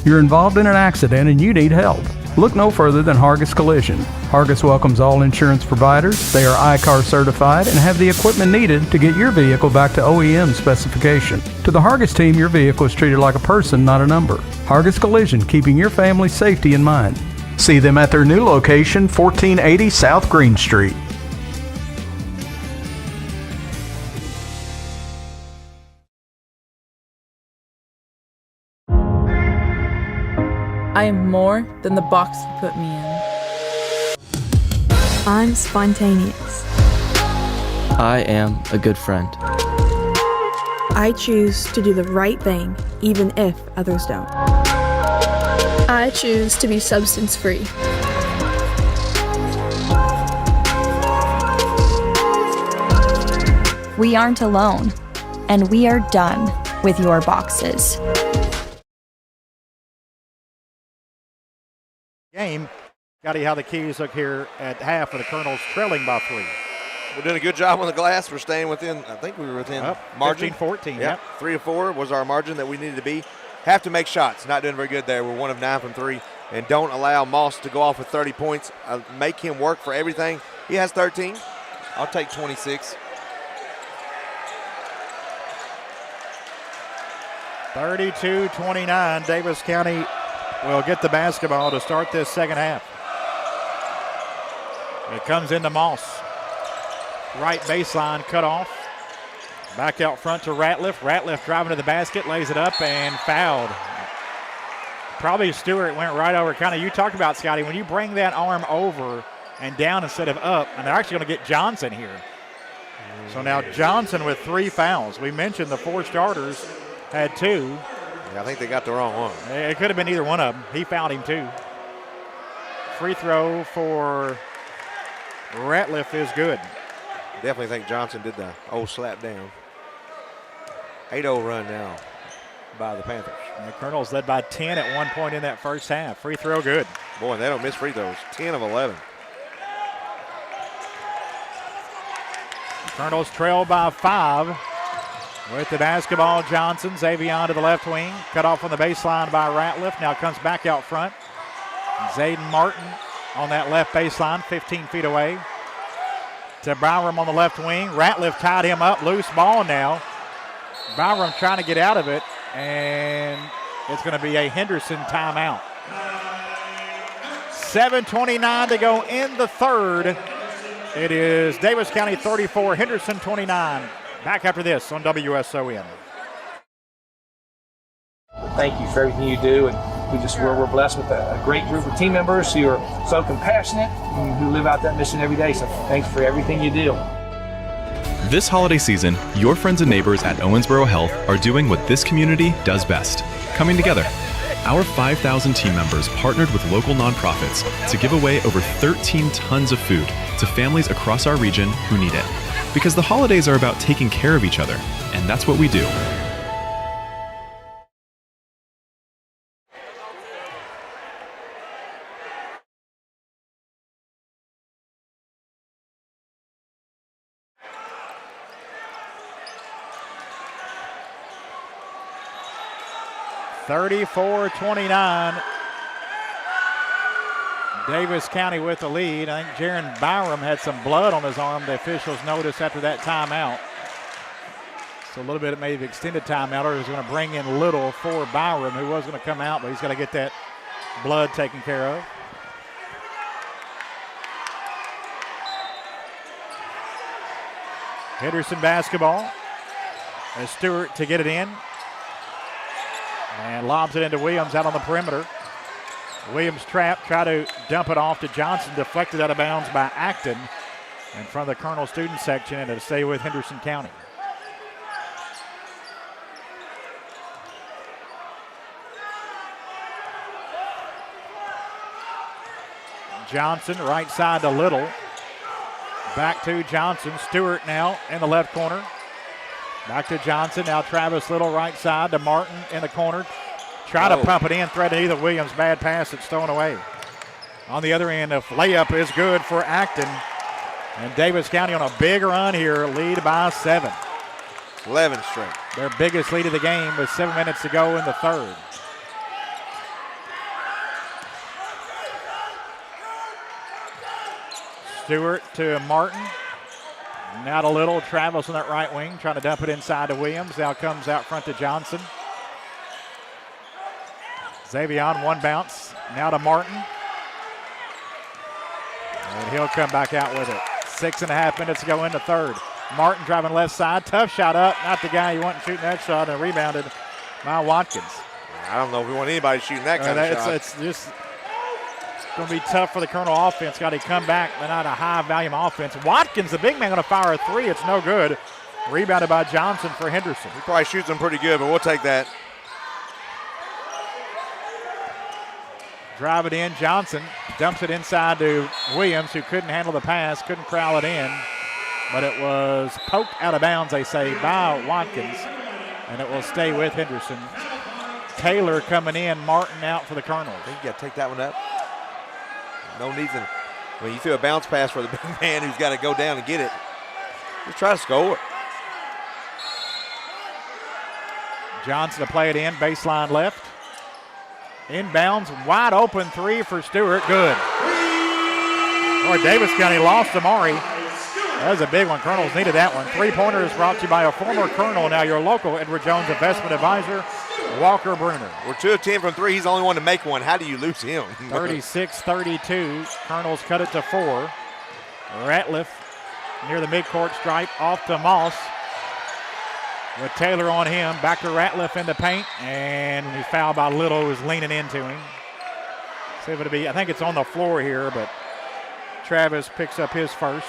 Speaker 6: You're involved in an accident and you need help. Look no further than Hargis Collision. Hargis welcomes all insurance providers. They are ICAR certified and have the equipment needed to get your vehicle back to OEM specification. To the Hargis team, your vehicle is treated like a person, not a number. Hargis Collision, keeping your family's safety in mind. See them at their new location, 1480 South Green Street.
Speaker 7: I am more than the box you put me in.
Speaker 8: I'm spontaneous.
Speaker 9: I am a good friend.
Speaker 8: I choose to do the right thing, even if others don't.
Speaker 10: I choose to be substance free.
Speaker 12: We aren't alone, and we are done with your boxes.
Speaker 1: Game. Scotty, how the Keys look here at half, of the Colonels trailing by 3.
Speaker 3: We're doing a good job on the glass. We're staying within, I think we were within margin.
Speaker 1: 15-14,
Speaker 3: yeah. 3 of 4 was our margin that we needed to be. Have to make shots. Not doing very good there. We're 1 of 9 from 3. And don't allow Moss to go off with 30 points. Make him work for everything. He has 13. I'll take 26.
Speaker 1: 32-29. Daviess County will get the basketball to start this second half. It comes into Moss. Right baseline cut off. Back out front to Ratliff. Ratliff driving to the basket, lays it up and fouled. Probably Stewart went right over. Kind of you talked about, Scotty, when you bring that arm over and down instead of up, and they're actually going to get Johnson here. So now Johnson with 3 fouls. We mentioned the 4 starters had 2.
Speaker 3: Yeah, I think they got the wrong one.
Speaker 1: It could have been either one of them. He fouled him too. Free throw for Ratliff is good.
Speaker 3: Definitely think Johnson did the old slap down. 8-0 run now by the Panthers.
Speaker 1: The Colonels led by 10 at one point in that first half. Free throw good.
Speaker 3: Boy, they don't miss free throws. 10 of 11.
Speaker 1: Colonels trail by 5. With the basketball, Johnson. Xavier to the left wing. Cut off on the baseline by Ratliff. Now comes back out front. Zayden Martin on that left baseline, 15 feet away. To Byram on the left wing. Ratliff tied him up. Loose ball now. Byram trying to get out of it. And it's going to be a Henderson timeout. 7:29 to go in the third. It is Daviess County 34, Henderson 29. Back after this on WSON.
Speaker 4: Thank you for everything you do, and we're blessed with a great group of team members who are so compassionate and who live out that mission every day. So thanks for everything you do.
Speaker 5: This holiday season, your friends and neighbors at Owensboro Health are doing what this community does best, coming together. Our 5,000 team members partnered with local nonprofits to give away over 13 tons of food to families across our region who need it. Because the holidays are about taking care of each other, and that's what we do.
Speaker 1: (34-29). Daviess County with the lead. I think Jaron Byram had some blood on his arm, the officials noticed after that timeout. So a little bit, it may have extended timeout, or he was going to bring in Little for Byram, who was going to come out, but he's got to get that blood taken care of. Henderson basketball. As Stewart to get it in. And lobs it into Williams out on the perimeter. Williams trap, try to dump it off to Johnson, deflected out of bounds by Acton in front of the Colonel student section, and it'll stay with Henderson County. Johnson, right side to Little. Back to Johnson. Stewart now in the left corner. Back to Johnson. Now Travis Little right side to Martin in the corner. Try to pump it in, threaded either Williams. Bad pass, it's thrown away. On the other end, a layup is good for Acton. And Daviess County on a big run here, lead by 7.
Speaker 3: 11 straight.
Speaker 1: Their biggest lead of the game with 7 minutes to go in the third. Stewart to Martin. Now to Little. Travis on that right wing, trying to dump it inside to Williams. Now comes out front to Johnson. Xavier on one bounce. Now to Martin. And he'll come back out with it. 6.5 minutes to go in the third. Martin driving left side. Tough shot up. Not the guy you want to shoot that shot, and rebounded by Watkins.
Speaker 3: I don't know if we want anybody shooting that kind of shot.
Speaker 1: It's just going to be tough for the Colonel offense. Got to come back, but not a high-volume offense. Watkins, the big man, going to fire a three. It's no good. Rebounded by Johnson for Henderson.
Speaker 3: He probably shoots them pretty good, but we'll take that.
Speaker 1: Drive it in. Johnson dumps it inside to Williams, who couldn't handle the pass, couldn't corral it in. But it was poked out of bounds, they say, by Watkins. And it will stay with Henderson. Taylor coming in, Martin out for the Colonels.
Speaker 3: I think you got to take that one up. No need to. When you threw a bounce pass for the big man who's got to go down and get it, just try to score.
Speaker 1: Johnson to play it in, baseline left. Inbounds, wide open three for Stewart, good. Boy, Daviess County lost Amari. That was a big one. Colonels needed that one. Three-pointer is brought to you by a former Colonel, now your local Edward Jones investment advisor, Walker Bruner.
Speaker 3: We're 2 of 10 from 3. He's the only one to make one. How do you lose him?
Speaker 1: 36-32. Colonels cut it to 4. Ratliff near the midcourt stripe, off to Moss. With Taylor on him, back to Ratliff in the paint, and he's fouled by Little, who's leaning into him. See if it'll be, I think it's on the floor here, but Travis picks up his first.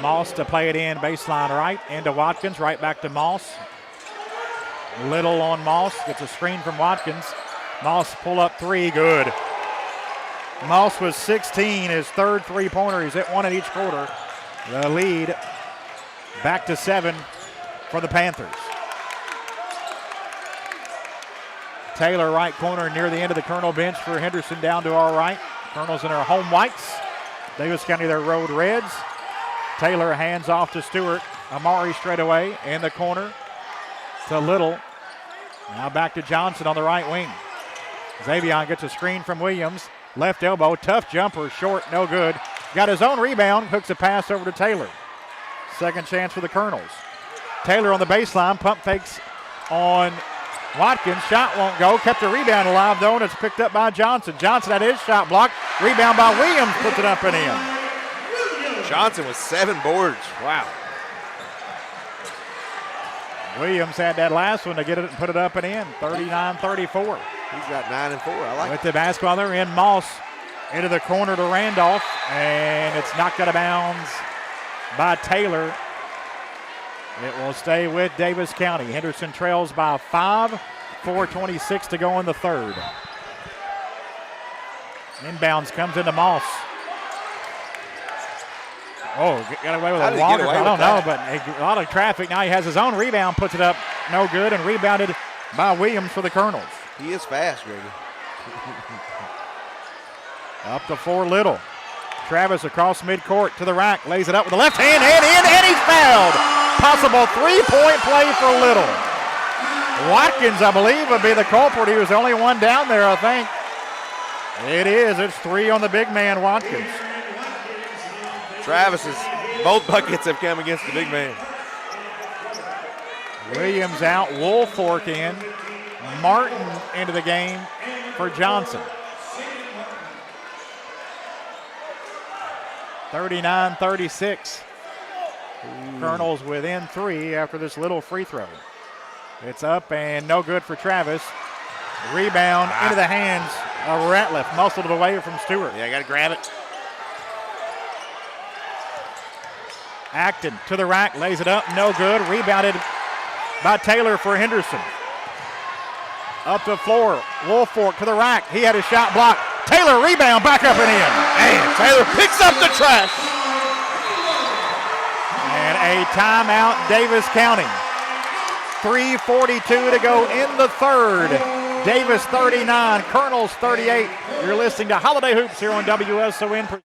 Speaker 1: Moss to play it in, baseline right, into Watkins, right back to Moss. Little on Moss, gets a screen from Watkins. Moss pull up three, good. Moss was 16, his third three-pointer. He's hit one in each quarter. The lead Back to 7 for the Panthers. Taylor, right corner, near the end of the Colonel bench for Henderson, down to our right. Colonel's in our home whites. Daviess County, their road reds. Taylor hands off to Stewart. Amari straight away in the corner to Little. Now back to Johnson on the right wing. Xavion gets a screen from Williams. Left elbow, tough jumper, short, no good. Got his own rebound, hooks a pass over to Taylor. Second chance for the Colonels. Taylor on the baseline, pump fakes on Watkins. Shot won't go, kept the rebound alive though, and it's picked up by Johnson. Johnson had his shot blocked. Rebound by Williams, puts it up and in.
Speaker 3: Johnson with 7 boards. Wow.
Speaker 1: Williams had that last one to get it and put it up and in. 39-34.
Speaker 3: He's got 9 and 4. I like it.
Speaker 1: With the basketball, they're in. Moss into the corner to Randolph, and it's knocked out of bounds by Taylor. It will stay with Daviess County. Henderson trails by 5. 4:26 to go in the third. Inbounds comes into Moss. Oh, got away with a longer. I don't know, but a lot of traffic. Now he has his own rebound, puts it up, no good, and rebounded by Williams for the Colonels.
Speaker 3: He is fast, Grady.
Speaker 1: Up the floor, Little. Travis across midcourt to the rack, lays it up with the left hand and in, and he's fouled. Possible three-point play for Little. Watkins, I believe, would be the culprit. He was the only one down there, I think. It is. It's 3 on the big man, Watkins.
Speaker 3: Travis's both buckets have come against the big man.
Speaker 1: Williams out, Woolfork in. Martin into the game for Johnson. 39-36. Colonels within 3 after this Little free throw. It's up and no good for Travis. Rebound into the hands of Ratliff. Muscled it away from Stewart.
Speaker 3: Yeah, got to grab it.
Speaker 1: Acton to the rack, lays it up, no good. Rebounded by Taylor for Henderson. Up the floor, Woolfork to the rack. He had his shot blocked. Taylor rebound, back up and in.
Speaker 3: And Taylor picks up the trash.
Speaker 1: And a timeout, Daviess County. 3:42 to go in the third. Daviess 39, Colonels 38. You're listening to Holiday Hoops here on WSON.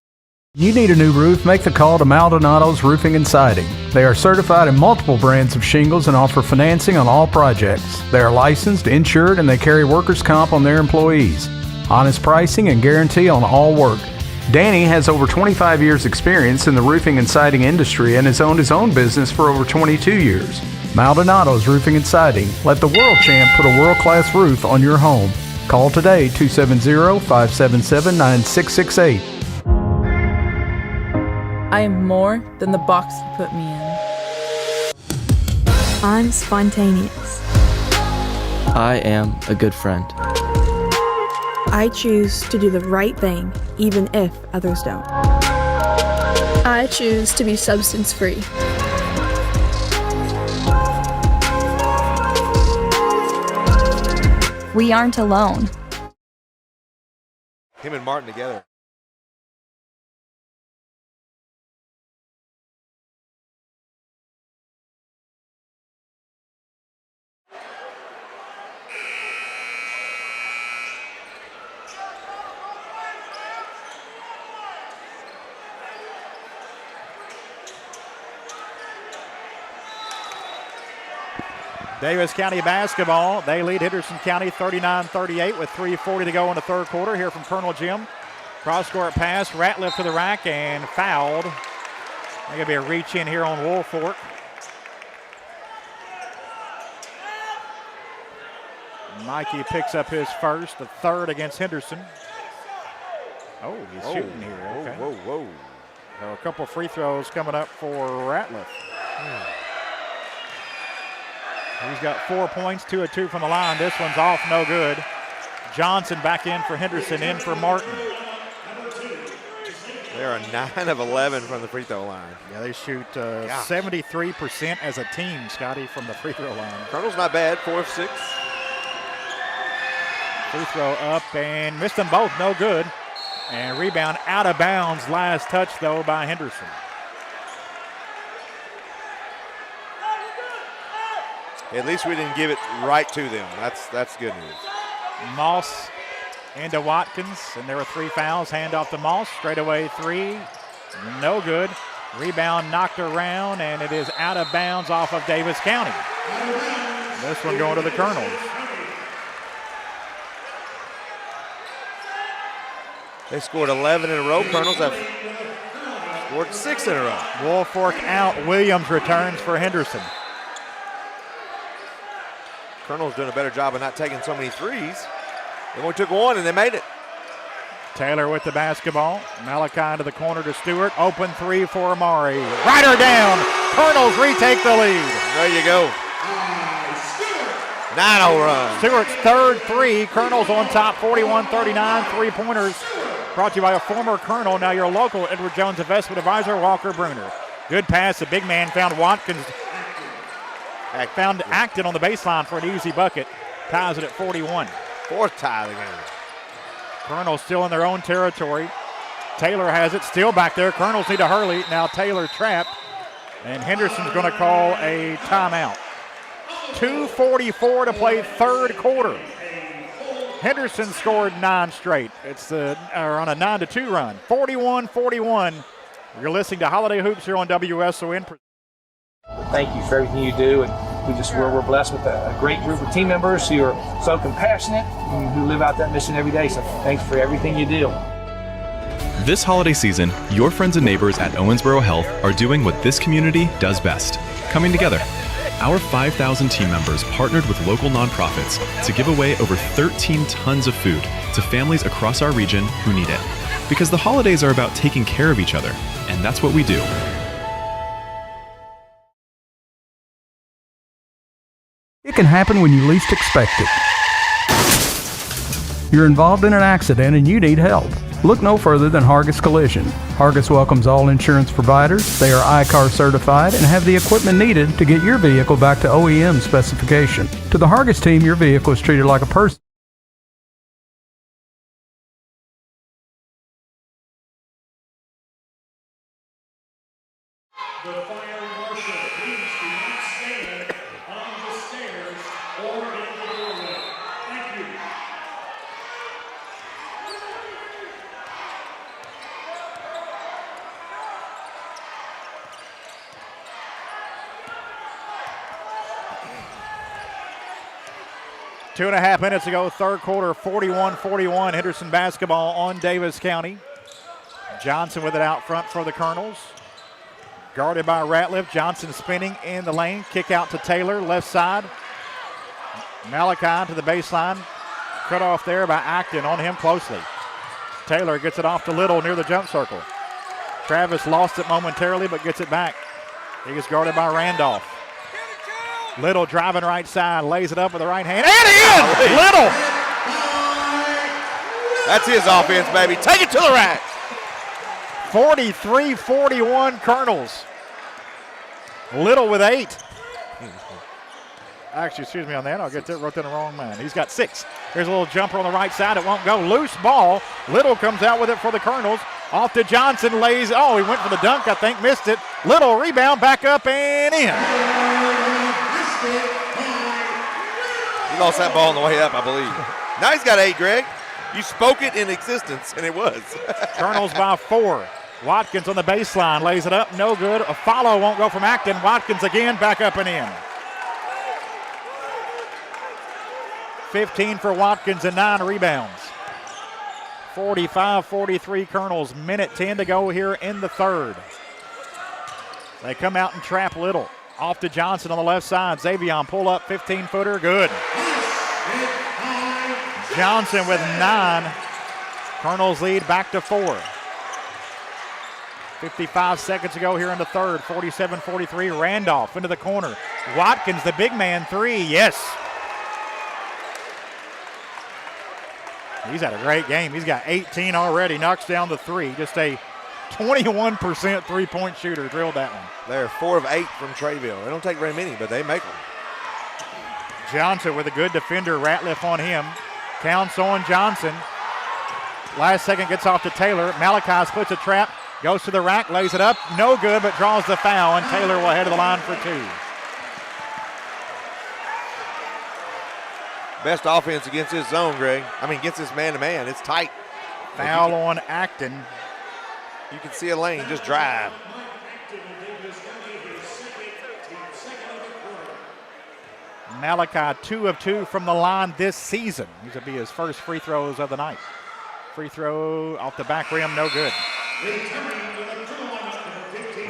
Speaker 6: You need a new roof? Make the call to Maldonado's Roofing and Siding. They are certified in multiple brands of shingles and offer financing on all projects. They are licensed, insured, and they carry workers' comp on their employees. Honest pricing and guarantee on all work. Danny has over 25 years experience in the roofing and siding industry and has owned his own business for over 22 years. Maldonado's Roofing and Siding. Let the world champ put a world-class roof on your home. Call today, 270-577-9668.
Speaker 7: I am more than the box you put me in.
Speaker 8: I'm spontaneous.
Speaker 9: I am a good friend.
Speaker 8: I choose to do the right thing, even if others don't.
Speaker 10: I choose to be substance free.
Speaker 12: We aren't alone.
Speaker 3: Him and Martin together.
Speaker 1: Daviess County basketball. They lead Henderson County 39-38 with 3:40 to go in the third quarter. Here from Colonel Jim. Cross-court pass, Ratliff to the rack and fouled. There's going to be a reach in here on Woolfork. Mikey picks up his first, the third against Henderson. Oh, he's shooting here. Okay.
Speaker 3: Whoa.
Speaker 1: So a couple free throws coming up for Ratliff. He's got 4 points, 2 of 2 from the line. This one's off, no good. Johnson back in for Henderson, in for Martin.
Speaker 3: They are 9 of 11 from the free throw line.
Speaker 1: Yeah, they shoot 73% as a team, Scotty, from the free throw line.
Speaker 3: Colonel's not bad, 4 of 6.
Speaker 1: Free throw up and missed them both, no good. And rebound out of bounds, last touch though by Henderson.
Speaker 3: At least we didn't give it right to them. That's good news.
Speaker 1: Moss into Watkins, and there were 3 fouls. Hand off to Moss, straightaway 3, no good. Rebound knocked around, and it is out of bounds off of Daviess County. This one going to the Colonels.
Speaker 3: They scored 11 in a row. Colonels have scored 6 in a row.
Speaker 1: Woolfork out. Williams returns for Henderson.
Speaker 3: Colonels doing a better job of not taking so many threes. They only took 1 and they made it.
Speaker 1: Taylor with the basketball. Malachi to the corner to Stewart. Open 3 for Amari. Right her down. Colonels retake the lead.
Speaker 3: There you go. 9-0 run.
Speaker 1: Stewart's third 3. Colonels on top, 41-39. 3-pointers brought to you by a former Colonel, now your local Edward Jones investment advisor, Walker Bruner. Good pass. The big man found Watkins. Found Acton on the baseline for an easy bucket. Ties it at 41.
Speaker 3: 4th tie of the game.
Speaker 1: Colonels still in their own territory. Taylor has it, still back there. Colonels need to hurry. Now Taylor trapped, and Henderson's going to call a timeout. 2:44 to play third quarter. Henderson scored 9 straight. It's on a 9-2 run. 41-41. You're listening to Holiday Hoops here on WSON.
Speaker 4: Thank you for everything you do, and we're blessed with a great group of team members who are so compassionate and who live out that mission every day. So thanks for everything you do.
Speaker 5: This holiday season, your friends and neighbors at Owensboro Health are doing what this community does best, coming together. Our 5,000 team members partnered with local nonprofits to give away over 13 tons of food to families across our region who need it. Because the holidays are about taking care of each other, and that's what we do.
Speaker 6: It can happen when you least expect it. You're involved in an accident and you need help. Look no further than Hargis Collision. Hargis welcomes all insurance providers. They are ICAR certified and have the equipment needed to get your vehicle back to OEM specification. To the Hargis team, your vehicle is treated like a person.
Speaker 2: The fire marshal, please do not stand on the stairs or in the doorway. Thank you.
Speaker 1: Two and a half minutes ago, third quarter, 41-41. Henderson basketball on Daviess County. Johnson with it out front for the Colonels. Guarded by Ratliff. Johnson spinning in the lane. Kick out to Taylor, left side. Malachi to the baseline. Cut off there by Acton, on him closely. Taylor gets it off to Little near the jump circle. Travis lost it momentarily but gets it back. He gets guarded by Randolph. Little driving right side, lays it up with the right hand, and in! Little!
Speaker 3: That's his offense, baby. Take it to the rack.
Speaker 1: 43-41 Colonels. Little with 8. Actually, excuse me on that. I'll get that. Wrote that in the wrong man. He's got 6. Here's a little jumper on the right side. It won't go. Loose ball. Little comes out with it for the Colonels. Off to Johnson. Lays. Oh, he went for the dunk. I think missed it. Little rebound. Back up and in.
Speaker 3: He lost that ball on the way up, I believe. Now he's got 8, Greg. You spoke it in existence, and it was.
Speaker 1: Colonels by 4. Watkins on the baseline. Lays it up. No good. A follow won't go from Acton. Watkins again. Back up and in. 15 for Watkins and 9 rebounds. 45-43 Colonels. Minute 10 to go here in the third. They come out and trap Little. Off to Johnson on the left side. Xavion pull up 15-footer. Good. Johnson with 9. Colonels lead back to 4. 55 seconds to go here in the third. 47-43. Randolph into the corner. Watkins, the big man, 3. Yes. He's had a great game. He's got 18 already. Knocks down the 3. Just a 21% three-point shooter. Drilled that one.
Speaker 3: They're 4 of 8 from Treyville. They don't take very many, but they make them.
Speaker 1: Johnson with a good defender. Ratliff on him. Counts on Johnson. Last second gets off to Taylor. Malachi splits a trap. Goes to the rack. Lays it up. No good, but draws the foul, and Taylor will head to the line for 2.
Speaker 3: best offense against his zone, Greg. I mean, against this man-to-man. It's tight.
Speaker 1: Foul on Acton.
Speaker 3: You can see a lane, just drive.
Speaker 1: Malachi 2 of 2 from the line this season. These will be his first free throws of the night. Free throw off the back rim, no good.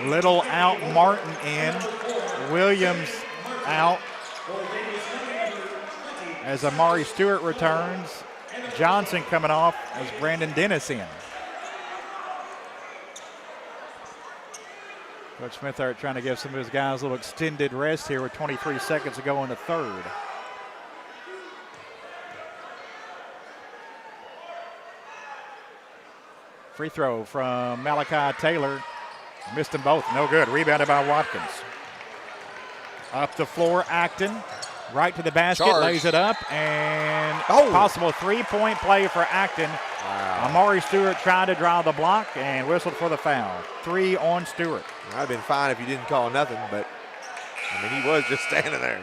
Speaker 1: Little out, Martin in. Williams out. As Amari Stewart returns. Johnson coming off as Brandon Dennis in. Coach Smithart trying to give some of his guys a little extended rest here with 23 seconds to go in the third. Free throw from Malachi Taylor. Missed them both, no good. Rebounded by Watkins. Up the floor, Acton. Right to the basket, lays it up, and possible three-point play for Acton.
Speaker 3: Wow.
Speaker 1: Amari Stewart tried to draw the block and whistled for the foul. 3 on Stewart.
Speaker 3: I'd have been fine if you didn't call nothing, but I mean, he was just standing there.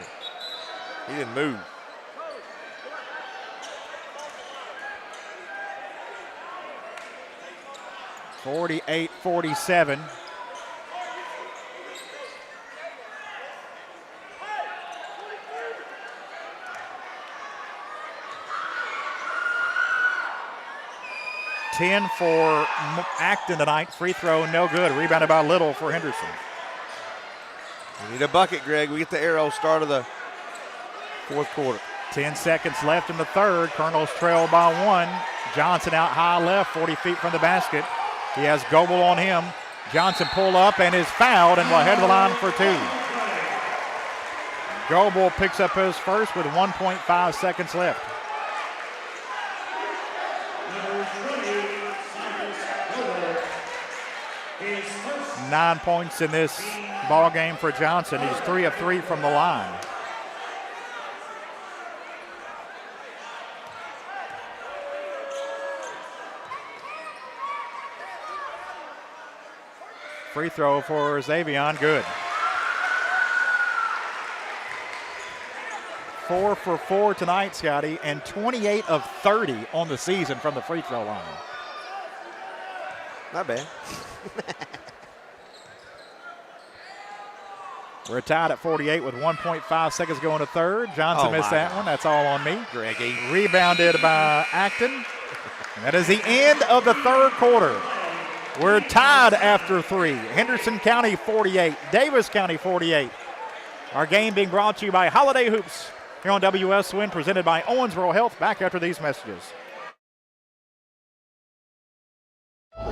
Speaker 3: He didn't move.
Speaker 1: (48-47). (10 for Acton tonight. Free throw, no good. Rebounded by Little for Henderson.
Speaker 3: We need a bucket, Greg. We get the arrow start of the fourth quarter.
Speaker 1: 10 seconds left in the third. Colonels trail by 1. Johnson out high left, 40 feet from the basket. He has Goebel on him. Johnson pull up and is fouled and will head to the line for 2. Goebel picks up his first with 1.5 seconds left. Nine points in this ball game for Johnson. He's 3 of 3 from the line. Free throw for Xavion, good. 4 for 4 tonight, Scotty, and 28 of 30 on the season from the free throw line.
Speaker 3: Not bad.
Speaker 1: We're tied at 48 with 1.5 seconds going to third. Johnson missed that one. That's all on me.
Speaker 3: Greggy.
Speaker 1: Rebounded by Acton. And that is the end of the third quarter. We're tied after 3. Henderson County 48, Daviess County 48. Our game being brought to you by Holiday Hoops here on WSWN, presented by Owensboro Health. Back after these messages.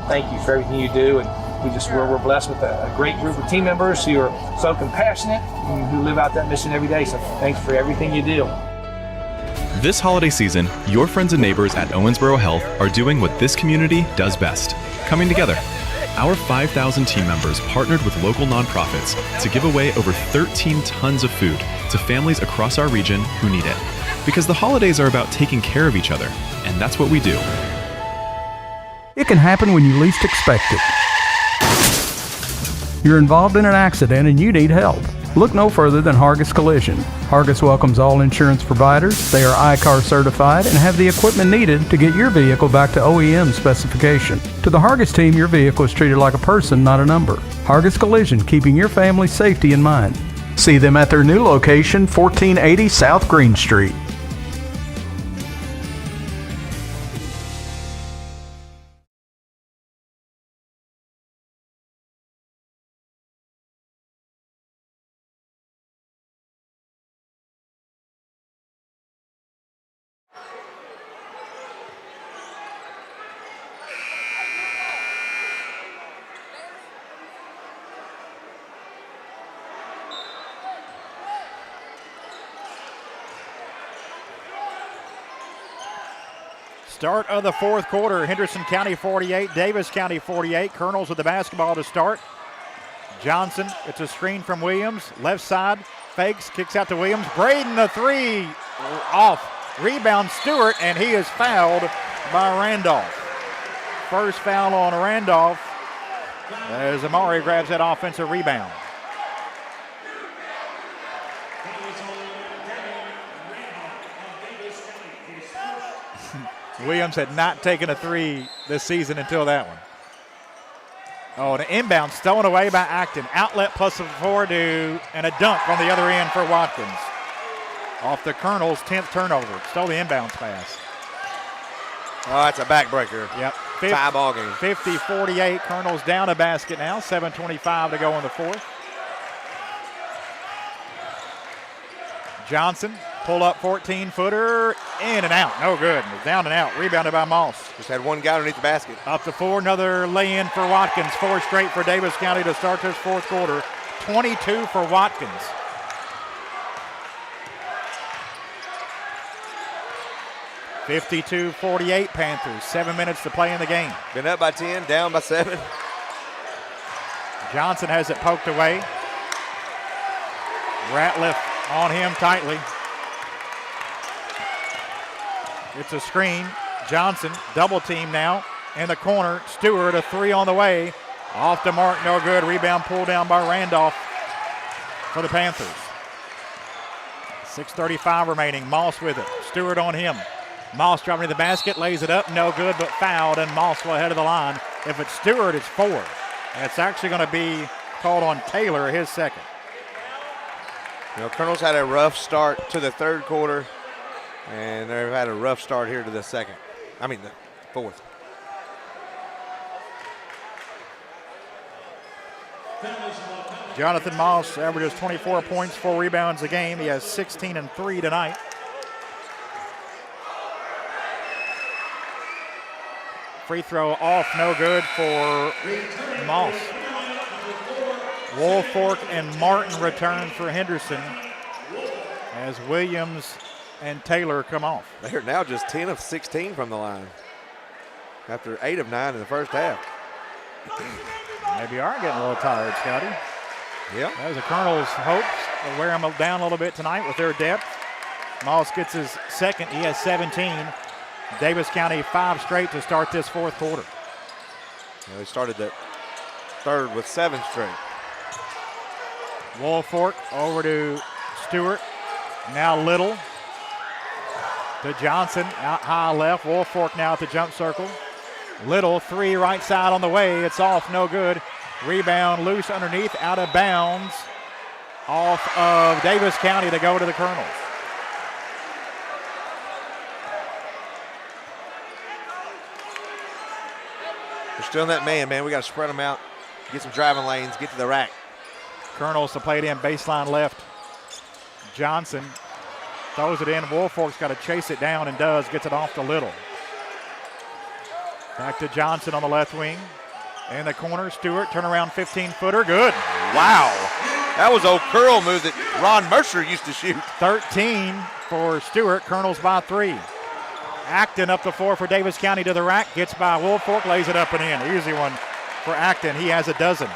Speaker 4: Thank you for everything you do, and we're blessed with a great group of team members who are so compassionate and who live out that mission every day. So thanks for everything you do.
Speaker 5: This holiday season, your friends and neighbors at Owensboro Health are doing what this community does best, coming together. Our 5,000 team members partnered with local nonprofits to give away over 13 tons of food to families across our region who need it. Because the holidays are about taking care of each other, and that's what we do.
Speaker 6: It can happen when you least expect it. You're involved in an accident and you need help. Look no further than Hargis Collision. Hargis welcomes all insurance providers. They are ICAR certified and have the equipment needed to get your vehicle back to OEM specification. To the Hargis team, your vehicle is treated like a person, not a number. Hargis Collision, keeping your family's safety in mind. See them at their new location, 1480 South Green Street.
Speaker 1: Start of the fourth quarter, Henderson County 48, Daviess County 48. Colonels with the basketball to start. Johnson, it's a screen from Williams. Left side, fakes, kicks out to Williams. Braden, the 3 off. Rebound Stewart, and he is fouled by Randolph. First foul on Randolph as Amari grabs that offensive rebound. Williams had not taken a three this season until that one. Oh, an inbound stolen away by Acton. Outlet plus a forward-do and a dunk on the other end for Watkins. Off the Colonel's 10th turnover. Stole the inbounds pass.
Speaker 3: Oh, that's a backbreaker.
Speaker 1: Yep.
Speaker 3: Tie ball game.
Speaker 1: 50-48. Colonel's down a basket now. 7:25 to go in the fourth. Johnson, pull up 14-footer, in and out. No good. Down and out. Rebounded by Moss.
Speaker 3: Just had one guy underneath the basket.
Speaker 1: Up to four. Another lay-in for Watkins. 4 straight for Davis County to start this fourth quarter. 22 for Watkins. (52-48) Panthers. 7 minutes to play in the game.
Speaker 3: Been up by 10, down by 7.
Speaker 1: Johnson has it poked away. Ratliff on him tightly. It's a screen. Johnson, double team now. In the corner, Stewart, a three on the way. Off the mark, no good. Rebound pulled down by Randolph for the Panthers. 6:35 remaining. Moss with it. Stewart on him. Moss driving to the basket, lays it up, no good, but fouled, and Moss will head of the line. If it's Stewart, it's 4. And it's actually going to be called on Taylor, his second.
Speaker 3: You know, Colonel's had a rough start to the third quarter, and they've had a rough start here to the the fourth.
Speaker 1: Jonathan Moss averages 24 points, 4 rebounds a game. He has 16 and 3 tonight. Free throw off, no good for Moss. Woolfork and Martin return for Henderson as Williams and Taylor come off.
Speaker 3: They're now just 10 of 16 from the line after 8 of 9 in the first half.
Speaker 1: Maybe are getting a little tired, Scotty.
Speaker 3: Yeah.
Speaker 1: That was the Colonel's hopes. They'll wear them down a little bit tonight with their depth. Moss gets his second. He has 17. Davis County 5 straight to start this fourth quarter.
Speaker 3: Yeah, they started that third with 7 straight.
Speaker 1: Woolfork over to Stewart. Now Little to Johnson out high left. Woolfork now at the jump circle. Little, 3 right side on the way. It's off, no good. Rebound loose underneath, out of bounds. Off of Davis County to go to the Colonels.
Speaker 3: We're still in that man. We got to spread them out, get some driving lanes, get to the rack.
Speaker 1: Colonels to play it in, baseline left. Johnson throws it in. Woolfork's got to chase it down and does. Gets it off to Little. Back to Johnson on the left wing. In the corner, Stewart, turnaround 15-footer, good.
Speaker 3: Wow. That was old curl move that Ron Mercer used to shoot.
Speaker 1: 13 for Stewart, Colonels by 3. Acton up the floor for Davis County to the rack, gets by Woolfork, lays it up and in. Easy one for Acton, he has a dozen.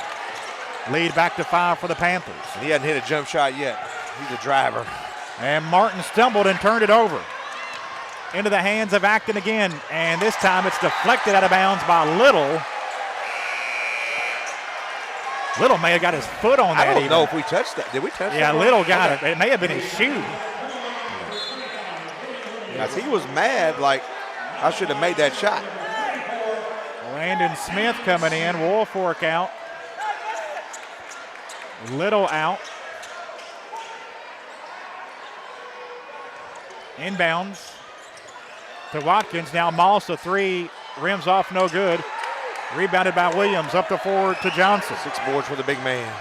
Speaker 1: Lead back to 5 for the Panthers.
Speaker 3: And he hasn't hit a jump shot yet. He's a driver.
Speaker 1: And Martin stumbled and turned it over. Into the hands of Acton again, and this time it's deflected out of bounds by Little. Little may have got his foot on that.
Speaker 3: I don't know if we touched that. Did we touch that?
Speaker 1: Yeah, Little got it. It may have been his shoe.
Speaker 3: Yes, he was mad, like, I should have made that shot.
Speaker 1: Landon Smith coming in, Woolfork out. Little out. Inbounds to Watkins. Now Moss, a 3, rims off, no good. Rebounded by Williams, up the forward to Johnson.
Speaker 3: 6 boards for the big man.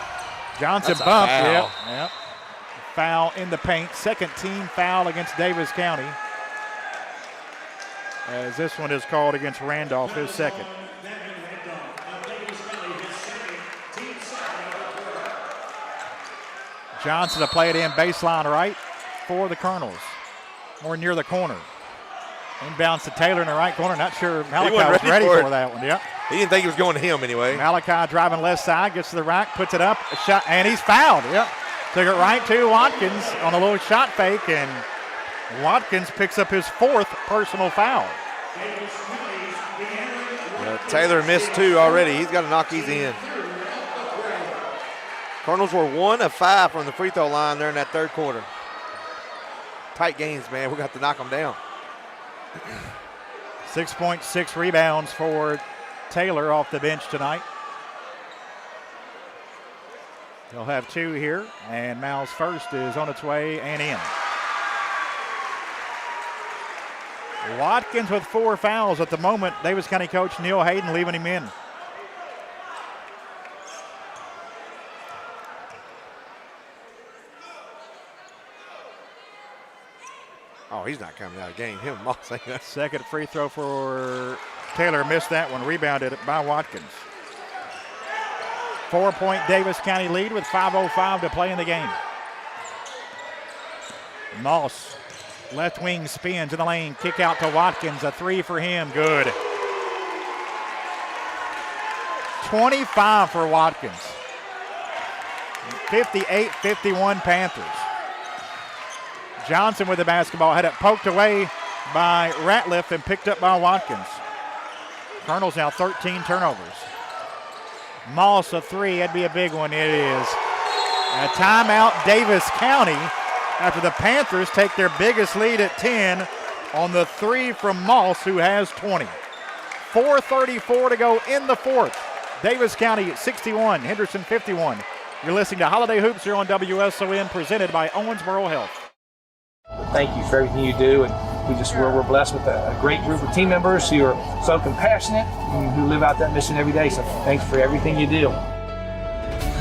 Speaker 1: Johnson
Speaker 3: That's a
Speaker 1: bumped.
Speaker 3: foul.
Speaker 1: Yep. Foul in the paint. Second team foul against Davis County. As this one is called against Randolph, his second. Johnson to play it in baseline right for the Colonels. More near the corner. Inbounds to Taylor in the right corner. Not sure Malachi was ready for that one. Yep.
Speaker 3: He didn't think he was going to him anyway.
Speaker 1: Malachi driving left side, gets to the rack, puts it up, a shot, and he's fouled. Yep. Took it right to Watkins on a little shot fake, and Watkins picks up his 4th personal foul.
Speaker 3: Taylor missed 2 already. He's got to knock these in. Colonels were 1 of 5 from the free throw line there in that third quarter. Tight games, man. We got to knock them down.
Speaker 1: 6.6 rebounds for Taylor off the bench tonight. He'll have 2 here, and Mal's first is on its way and in. Watkins with 4 fouls at the moment. Davis County coach Neil Hayden leaving him in.
Speaker 3: Oh, he's not coming out of the game. Him and Moss ain't that.
Speaker 1: Second free throw for Taylor. Missed that one. Rebounded by Watkins. 4-point Davis County lead with 5:05 to play in the game. Moss, left wing, spins in the lane. Kick out to Watkins. A 3 for him. Good. 25 for Watkins. 58-51 Panthers. Johnson with the basketball. Had it poked away by Ratliff and picked up by Watkins. Colonel's now 13 turnovers. Moss, a 3. That'd be a big one. It is. A timeout, Davis County, after the Panthers take their biggest lead at 10 on the 3 from Moss, who has 20. 4:34 to go in the fourth. Davis County 61, Henderson 51. You're listening to Holiday Hoops here on WSON, presented by Owensboro Health.
Speaker 4: Thank you for everything you do, and we're blessed with a great group of team members who are so compassionate and who live out that mission every day. So thanks for everything you do.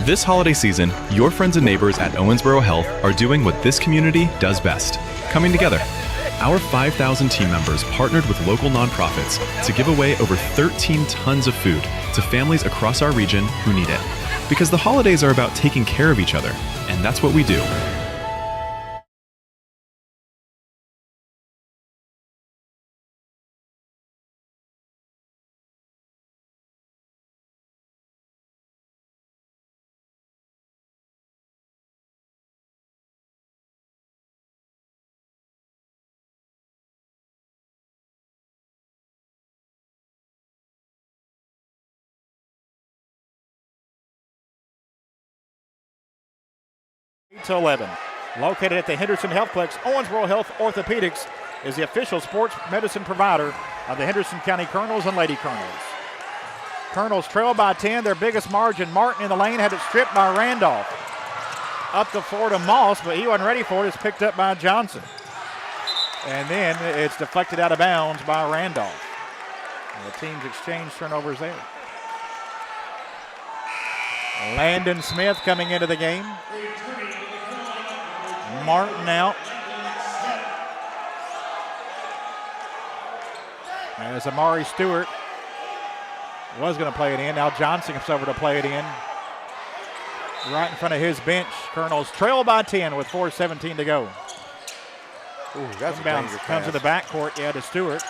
Speaker 5: This holiday season, your friends and neighbors at Owensboro Health are doing what this community does best, coming together. Our 5,000 team members partnered with local nonprofits to give away over 13 tons of food to families across our region who need it. Because the holidays are about taking care of each other, and that's what we do.
Speaker 1: To 11. Located at the Henderson Healthplex, Owensboro Health Orthopedics is the official sports medicine provider of the Henderson County Colonels and Lady Colonels. Colonels trail by 10, their biggest margin. Martin in the lane had it stripped by Randolph. Up the floor to Moss, but he wasn't ready for it. It's picked up by Johnson. And then it's deflected out of bounds by Randolph. And the teams exchange turnovers there. Landon Smith coming into the game. Martin out. As Amari Stewart was going to play it in. Now Johnson comes over to play it in. Right in front of his bench. Colonels trail by 10 with 4:17 to go.
Speaker 3: Ooh, that's
Speaker 1: Inbounds comes to the backcourt, to Stewart.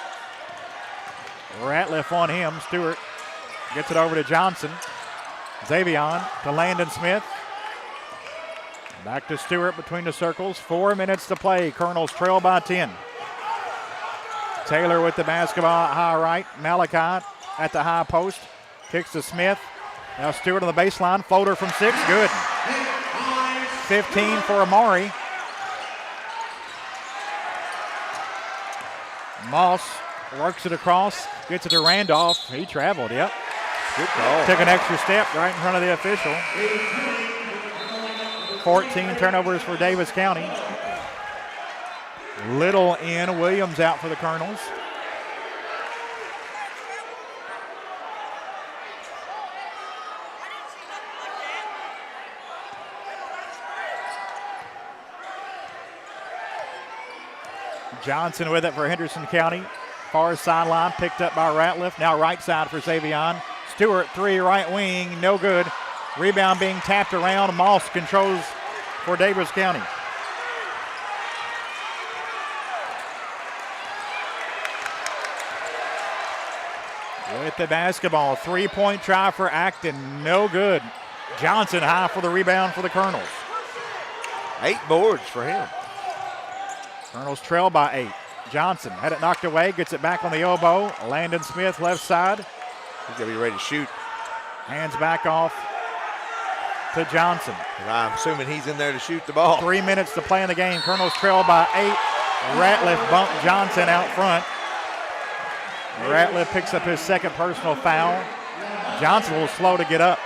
Speaker 1: Ratliff on him. Stewart gets it over to Johnson. Xavion to Landon Smith. Back to Stewart between the circles. 4 minutes to play. Colonels trail by 10. Taylor with the basketball at high right. Malachi at the high post. Kicks to Smith. Now Stewart on the baseline. Floater from 6. Good. 15 for Amari. Moss works it across. Gets it to Randolph. He traveled, yep.
Speaker 3: Good call.
Speaker 1: Took an extra step right in front of the official. 14 turnovers for Davis County. Little in, Williams out for the Colonels. Johnson with it for Henderson County. Far sideline, picked up by Ratliff. Now right side for Xavion. Stewart, 3, right wing, no good. Rebound being tapped around. Moss controls for Davis County. With the basketball, 3-point try for Acton, no good. Johnson high for the rebound for the Colonels.
Speaker 3: 8 boards for him.
Speaker 1: Colonels trail by 8. Johnson had it knocked away, gets it back on the elbow. Landon Smith left side.
Speaker 3: He's going to be ready to shoot.
Speaker 1: Hands back off to Johnson.
Speaker 3: And I'm assuming he's in there to shoot the ball.
Speaker 1: 3 minutes to play in the game. Colonels trail by 8. Ratliff bumped Johnson out front. Ratliff picks up his second personal foul. Johnson a little slow to get up.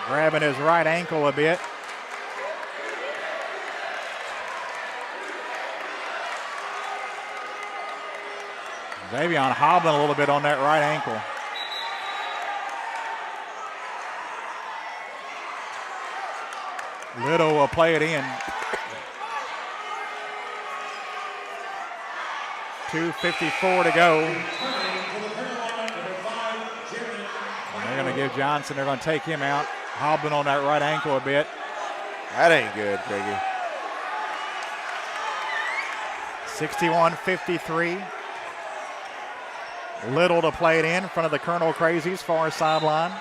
Speaker 1: Grabbing his right ankle a bit. Davion hobbling a little bit on that right ankle. Little will play it in. 2:54 to go. And they're going to give Johnson, they're going to take him out. Hobbling on that right ankle a bit.
Speaker 3: That ain't good, Craigie.
Speaker 1: 61-53. Little to play it in front of the Colonel Crazies, far sideline.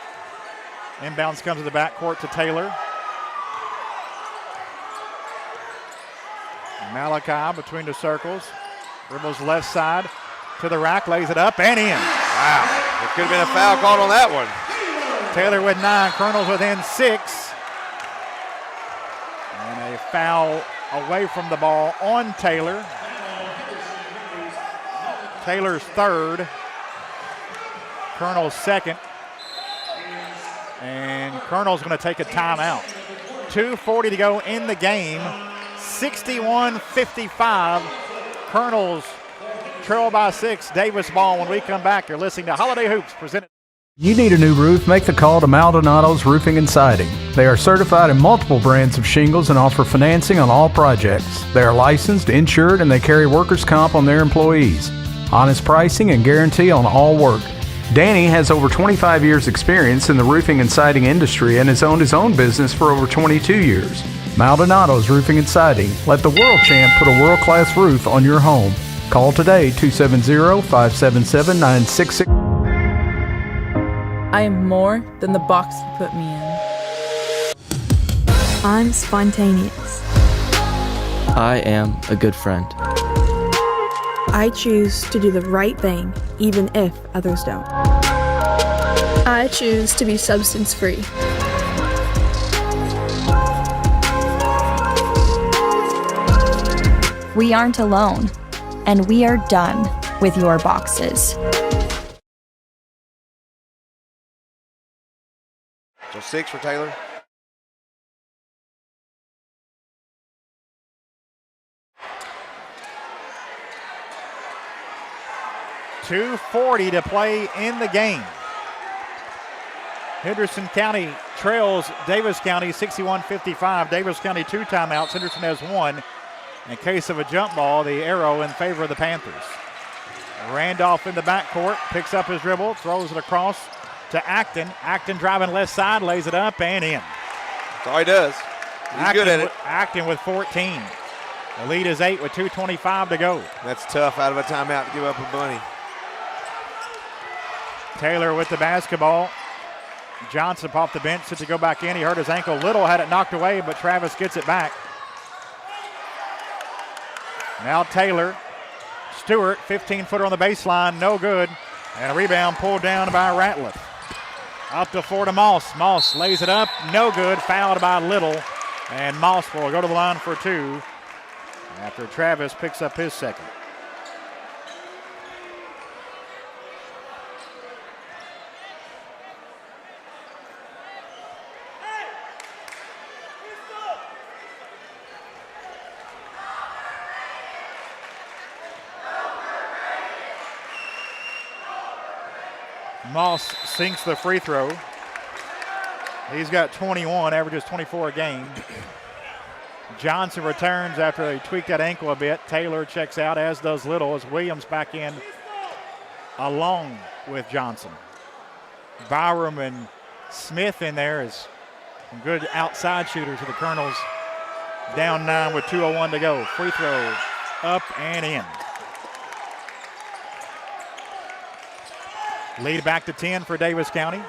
Speaker 1: Inbounds comes to the backcourt to Taylor. Malachi between the circles. Dribbles left side to the rack, lays it up and in.
Speaker 3: Wow, there could have been a foul called on that one.
Speaker 1: Taylor with 9, Colonel's within 6. And a foul away from the ball on Taylor. Taylor's third. Colonel's second. And Colonel's going to take a timeout. 2:40 to go in the game. 61-55. Colonel's trail by 6. Daviess ball. When we come back, you're listening to Holiday Hoops presented.
Speaker 6: You need a new roof? Make the call to Maldonado's Roofing and Siding. They are certified in multiple brands of shingles and offer financing on all projects. They are licensed, insured, and they carry workers' comp on their employees. Honest pricing and guarantee on all work. Danny has over 25 years experience in the roofing and siding industry and has owned his own business for over 22 years. Maldonado's Roofing and Siding. Let the world champ put a world-class roof on your home. Call today, 270-577-9666.
Speaker 7: I am more than the box you put me in.
Speaker 8: I'm spontaneous.
Speaker 9: I am a good friend.
Speaker 8: I choose to do the right thing, even if others don't.
Speaker 10: I choose to be substance free.
Speaker 12: We aren't alone, and we are done with your boxes.
Speaker 3: So 6 for Taylor.
Speaker 1: .240 to play in the game. Henderson County trails Daviess County 61-55. Daviess County 2 timeouts. Henderson has 1. In case of a jump ball, the arrow in favor of the Panthers. Randolph in the backcourt, picks up his dribble, throws it across to Acton. Acton driving left side, lays it up and in.
Speaker 3: That's all he does. He's good at it.
Speaker 1: Acton with 14. The lead is 8 with 2:25 to go.
Speaker 3: That's tough out of a timeout to give up a bunny.
Speaker 1: Taylor with the basketball. Johnson off the bench to go back in. He hurt his ankle. Little had it knocked away, but Travis gets it back. Now Taylor. Stewart, 15-footer on the baseline, no good. And a rebound pulled down by Ratliff. Up the floor to Moss. Moss lays it up, no good. Fouled by Little. And Moss will go to the line for 2 after Travis picks up his second. Moss sinks the free throw. He's got 21, averages 24 a game. Johnson returns after they tweaked that ankle a bit. Taylor checks out, as does Little, as Williams back in along with Johnson. Byram and Smith in there is some good outside shooters of the Colonels. Down 9 with 2:01 to go. Free throw up and in. Lead back to 10 for Daviess County.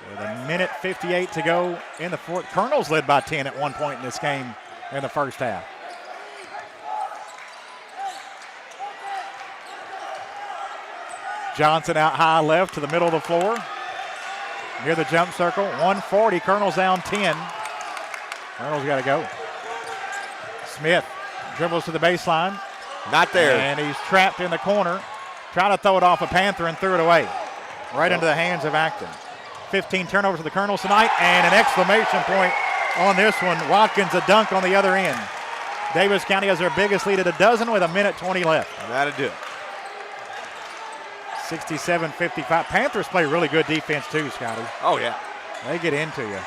Speaker 1: With a minute 58 to go in the fourth. Colonels led by 10 at one point in this game in the first half. Johnson out high left to the middle of the floor. Near the jump circle. 140. Colonels down 10. Colonels got to go. Smith dribbles to the baseline.
Speaker 3: Not there.
Speaker 1: And he's trapped in the corner, trying to throw it off a Panther and threw it away. Right into the hands of Acton. 15 turnovers for the Colonels tonight, and an exclamation point on this one. Watkins a dunk on the other end. Daviess County has their biggest lead at a dozen with 1:20 left.
Speaker 3: That'll do it.
Speaker 1: 67-55. Panthers play really good defense too, Scotty.
Speaker 3: Oh, yeah.
Speaker 1: They get into you.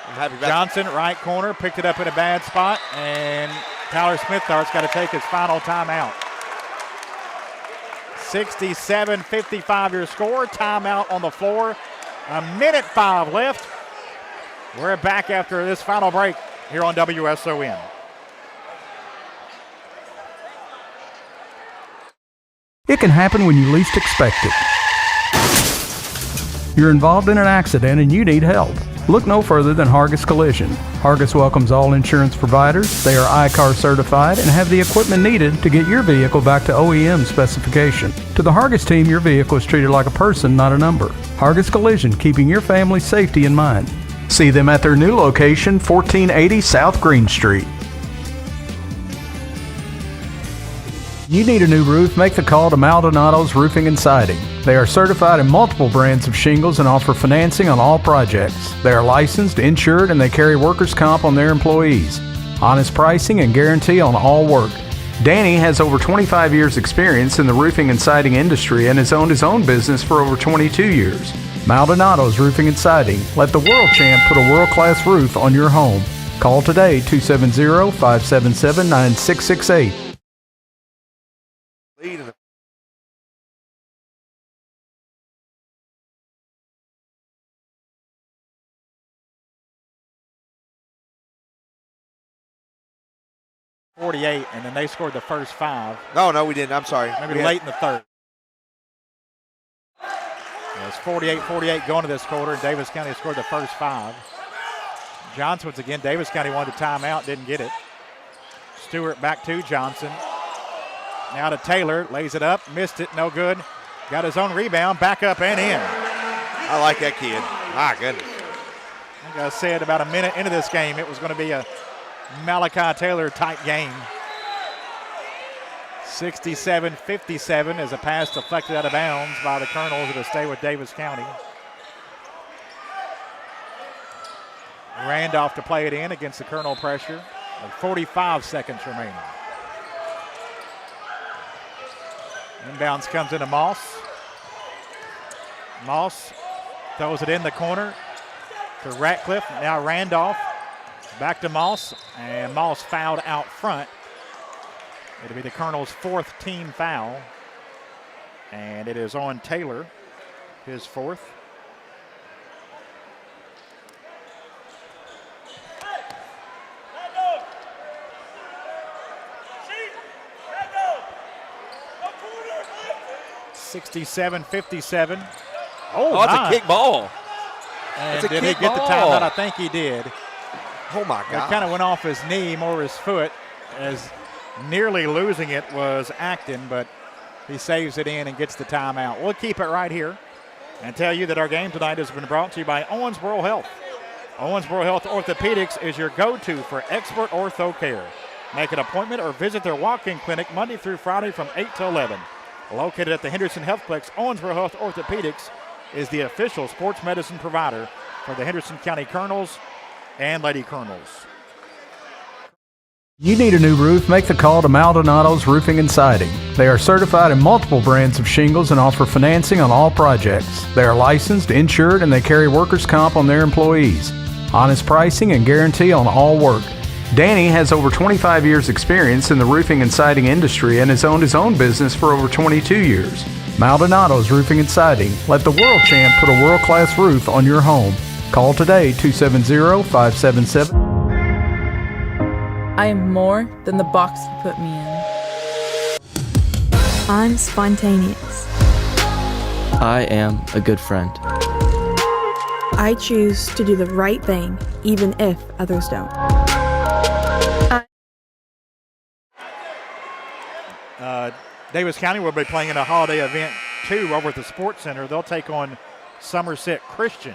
Speaker 3: I'm happy about
Speaker 1: Johnson, right corner, picked it up in a bad spot, and Tyler Smithart's got to take his final timeout. 67-55 your score. Timeout on the floor. 1:05 left. We're back after this final break here on WSON.
Speaker 6: It can happen when you least expect it. You're involved in an accident and you need help. Look no further than Hargis Collision. Hargis welcomes all insurance providers. They are ICAR certified and have the equipment needed to get your vehicle back to OEM specification. To the Hargis team, your vehicle is treated like a person, not a number. Hargis Collision, keeping your family's safety in mind. See them at their new location, 1480 South Green Street. You need a new roof? Make the call to Maldonado's Roofing and Siding. They are certified in multiple brands of shingles and offer financing on all projects. They are licensed, insured, and they carry workers' comp on their employees. Honest pricing and guarantee on all work. Danny has over 25 years experience in the roofing and siding industry and has owned his own business for over 22 years. Maldonado's Roofing and Siding. Let the world champ put a world-class roof on your home. Call today, 270-577-9668.
Speaker 3: lead in the
Speaker 1: 48, and then they scored the first 5.
Speaker 3: No, we didn't. I'm sorry.
Speaker 1: Maybe late in the third. It's 48-48 going to this quarter, and Daviess County scored the first 5. Johnson once again. Daviess County wanted a timeout, didn't get it. Stewart back to Johnson. Now to Taylor, lays it up, missed it, no good. Got his own rebound, back up and in.
Speaker 3: I like that kid. My goodness.
Speaker 1: I think I said about a minute into this game it was going to be a Malachi Taylor type game. 67-57 as a pass deflected out of bounds by the Colonels. It'll stay with Daviess County. Randolph to play it in against the Colonel pressure. With 45 seconds remaining. Inbounds comes into Moss. Moss throws it in the corner to Ratcliffe. Now Randolph back to Moss, and Moss fouled out front. It'll be the Colonel's 4th team foul, and it is on Taylor, his 4th. $67-57.
Speaker 3: Oh, it's a kick ball.
Speaker 1: And did he get the timeout? I think he did.
Speaker 3: Oh, my God.
Speaker 1: It kind of went off his knee, more his foot, as nearly losing it was Acton, but he saves it in and gets the timeout. We'll keep it right here and tell you that our game tonight has been brought to you by Owensboro Health. Owensboro Health Orthopedics is your go-to for expert ortho care. Make an appointment or visit their walk-in clinic Monday through Friday from 8 to 11. Located at the Henderson Healthplex, Owensboro Health Orthopedics is the official sports medicine provider for the Henderson County Colonels and Lady Colonels.
Speaker 6: You need a new roof? Make the call to Maldonado's Roofing and Siding. They are certified in multiple brands of shingles and offer financing on all projects. They are licensed, insured, and they carry workers' comp on their employees. Honest pricing and guarantee on all work. Danny has over 25 years experience in the roofing and siding industry and has owned his own business for over 22 years. Maldonado's Roofing and Siding. Let the world champ put a world-class roof on your home. Call today, 270-577.
Speaker 7: I am more than the box you put me in.
Speaker 8: I'm spontaneous.
Speaker 9: I am a good friend.
Speaker 8: I choose to do the right thing, even if others don't.
Speaker 1: Daviess County will be playing in a holiday event too over at the Sports Center. They'll take on Somerset Christian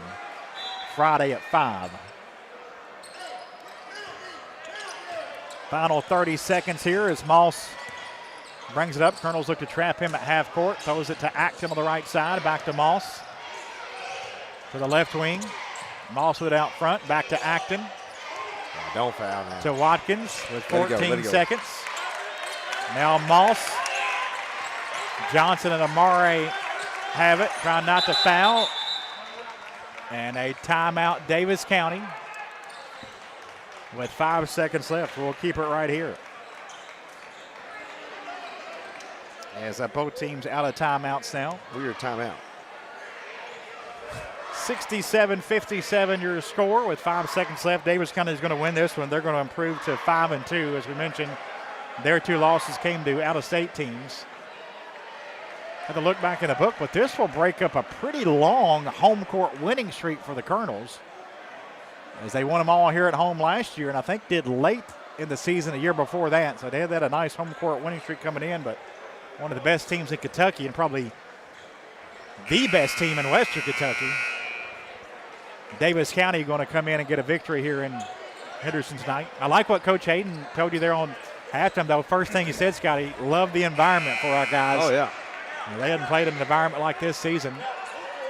Speaker 1: Friday at 5. Final 30 seconds here as Moss brings it up. Colonels look to trap him at half court. Throws it to Acton on the right side. Back to Moss. To the left wing. Moss with it out front. Back to Acton.
Speaker 3: Don't foul now.
Speaker 1: To Watkins with 14
Speaker 3: Let it go.
Speaker 1: seconds. Now Moss. Johnson and Amare have it. Trying not to foul. And a timeout, Daviess County. With 5 seconds left. We'll keep it right here. As both teams out of timeouts now.
Speaker 3: Weird timeout.
Speaker 1: 67-57 your score with 5 seconds left. Daviess County is going to win this one. They're going to improve to 5-2. As we mentioned, their 2 losses came to out-of-state teams. Have to look back in the book, but this will break up a pretty long home court winning streak for the Colonels, as they won them all here at home last year, and I think did late in the season a year before that. So they had a nice home court winning streak coming in, but one of the best teams in Kentucky and probably the best team in Western Kentucky. Daviess County going to come in and get a victory here in Henderson tonight. I like what Coach Hayden told you there on halftime, though. First thing he said, Scotty, love the environment for our guys.
Speaker 3: Oh, yeah.
Speaker 1: They hadn't played in an environment like this season.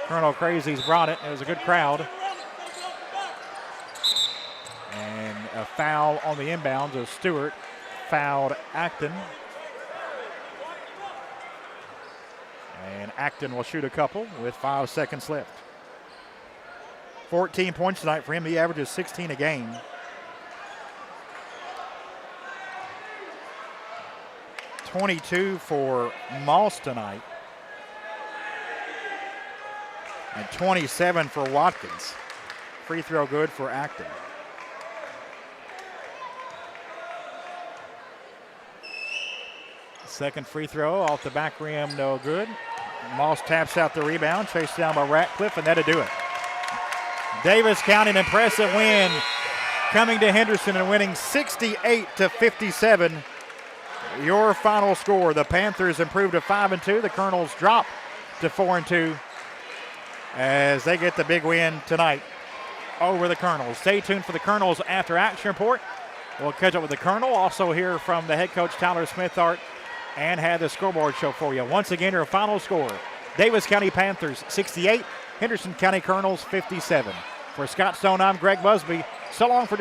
Speaker 1: Colonel Crazy's brought it. It was a good crowd. And a foul on the inbounds as Stewart fouled Acton. And Acton will shoot a couple with 5 seconds left. 14 points tonight for him. He averages 16 a game. .22 for Moss tonight. And 27 for Watkins. Free throw good for Acton. Second free throw off the back rim, no good. Moss taps out the rebound, chased down by Ratcliffe, and that'll do it. Daviess County, an impressive win, coming to Henderson and winning 68-57. Your final score: the Panthers improved to 5-2. The Colonels drop to 4-2 as they get the big win tonight over the Colonels. Stay tuned for the Colonels after action report. We'll catch up with the Colonel. Also hear from the head coach Tyler Smithart and have the scoreboard show for you. Once again, your final score: Daviess County Panthers 68, Henderson County Colonels 57. For Scott Stone, I'm Greg Busby. So long for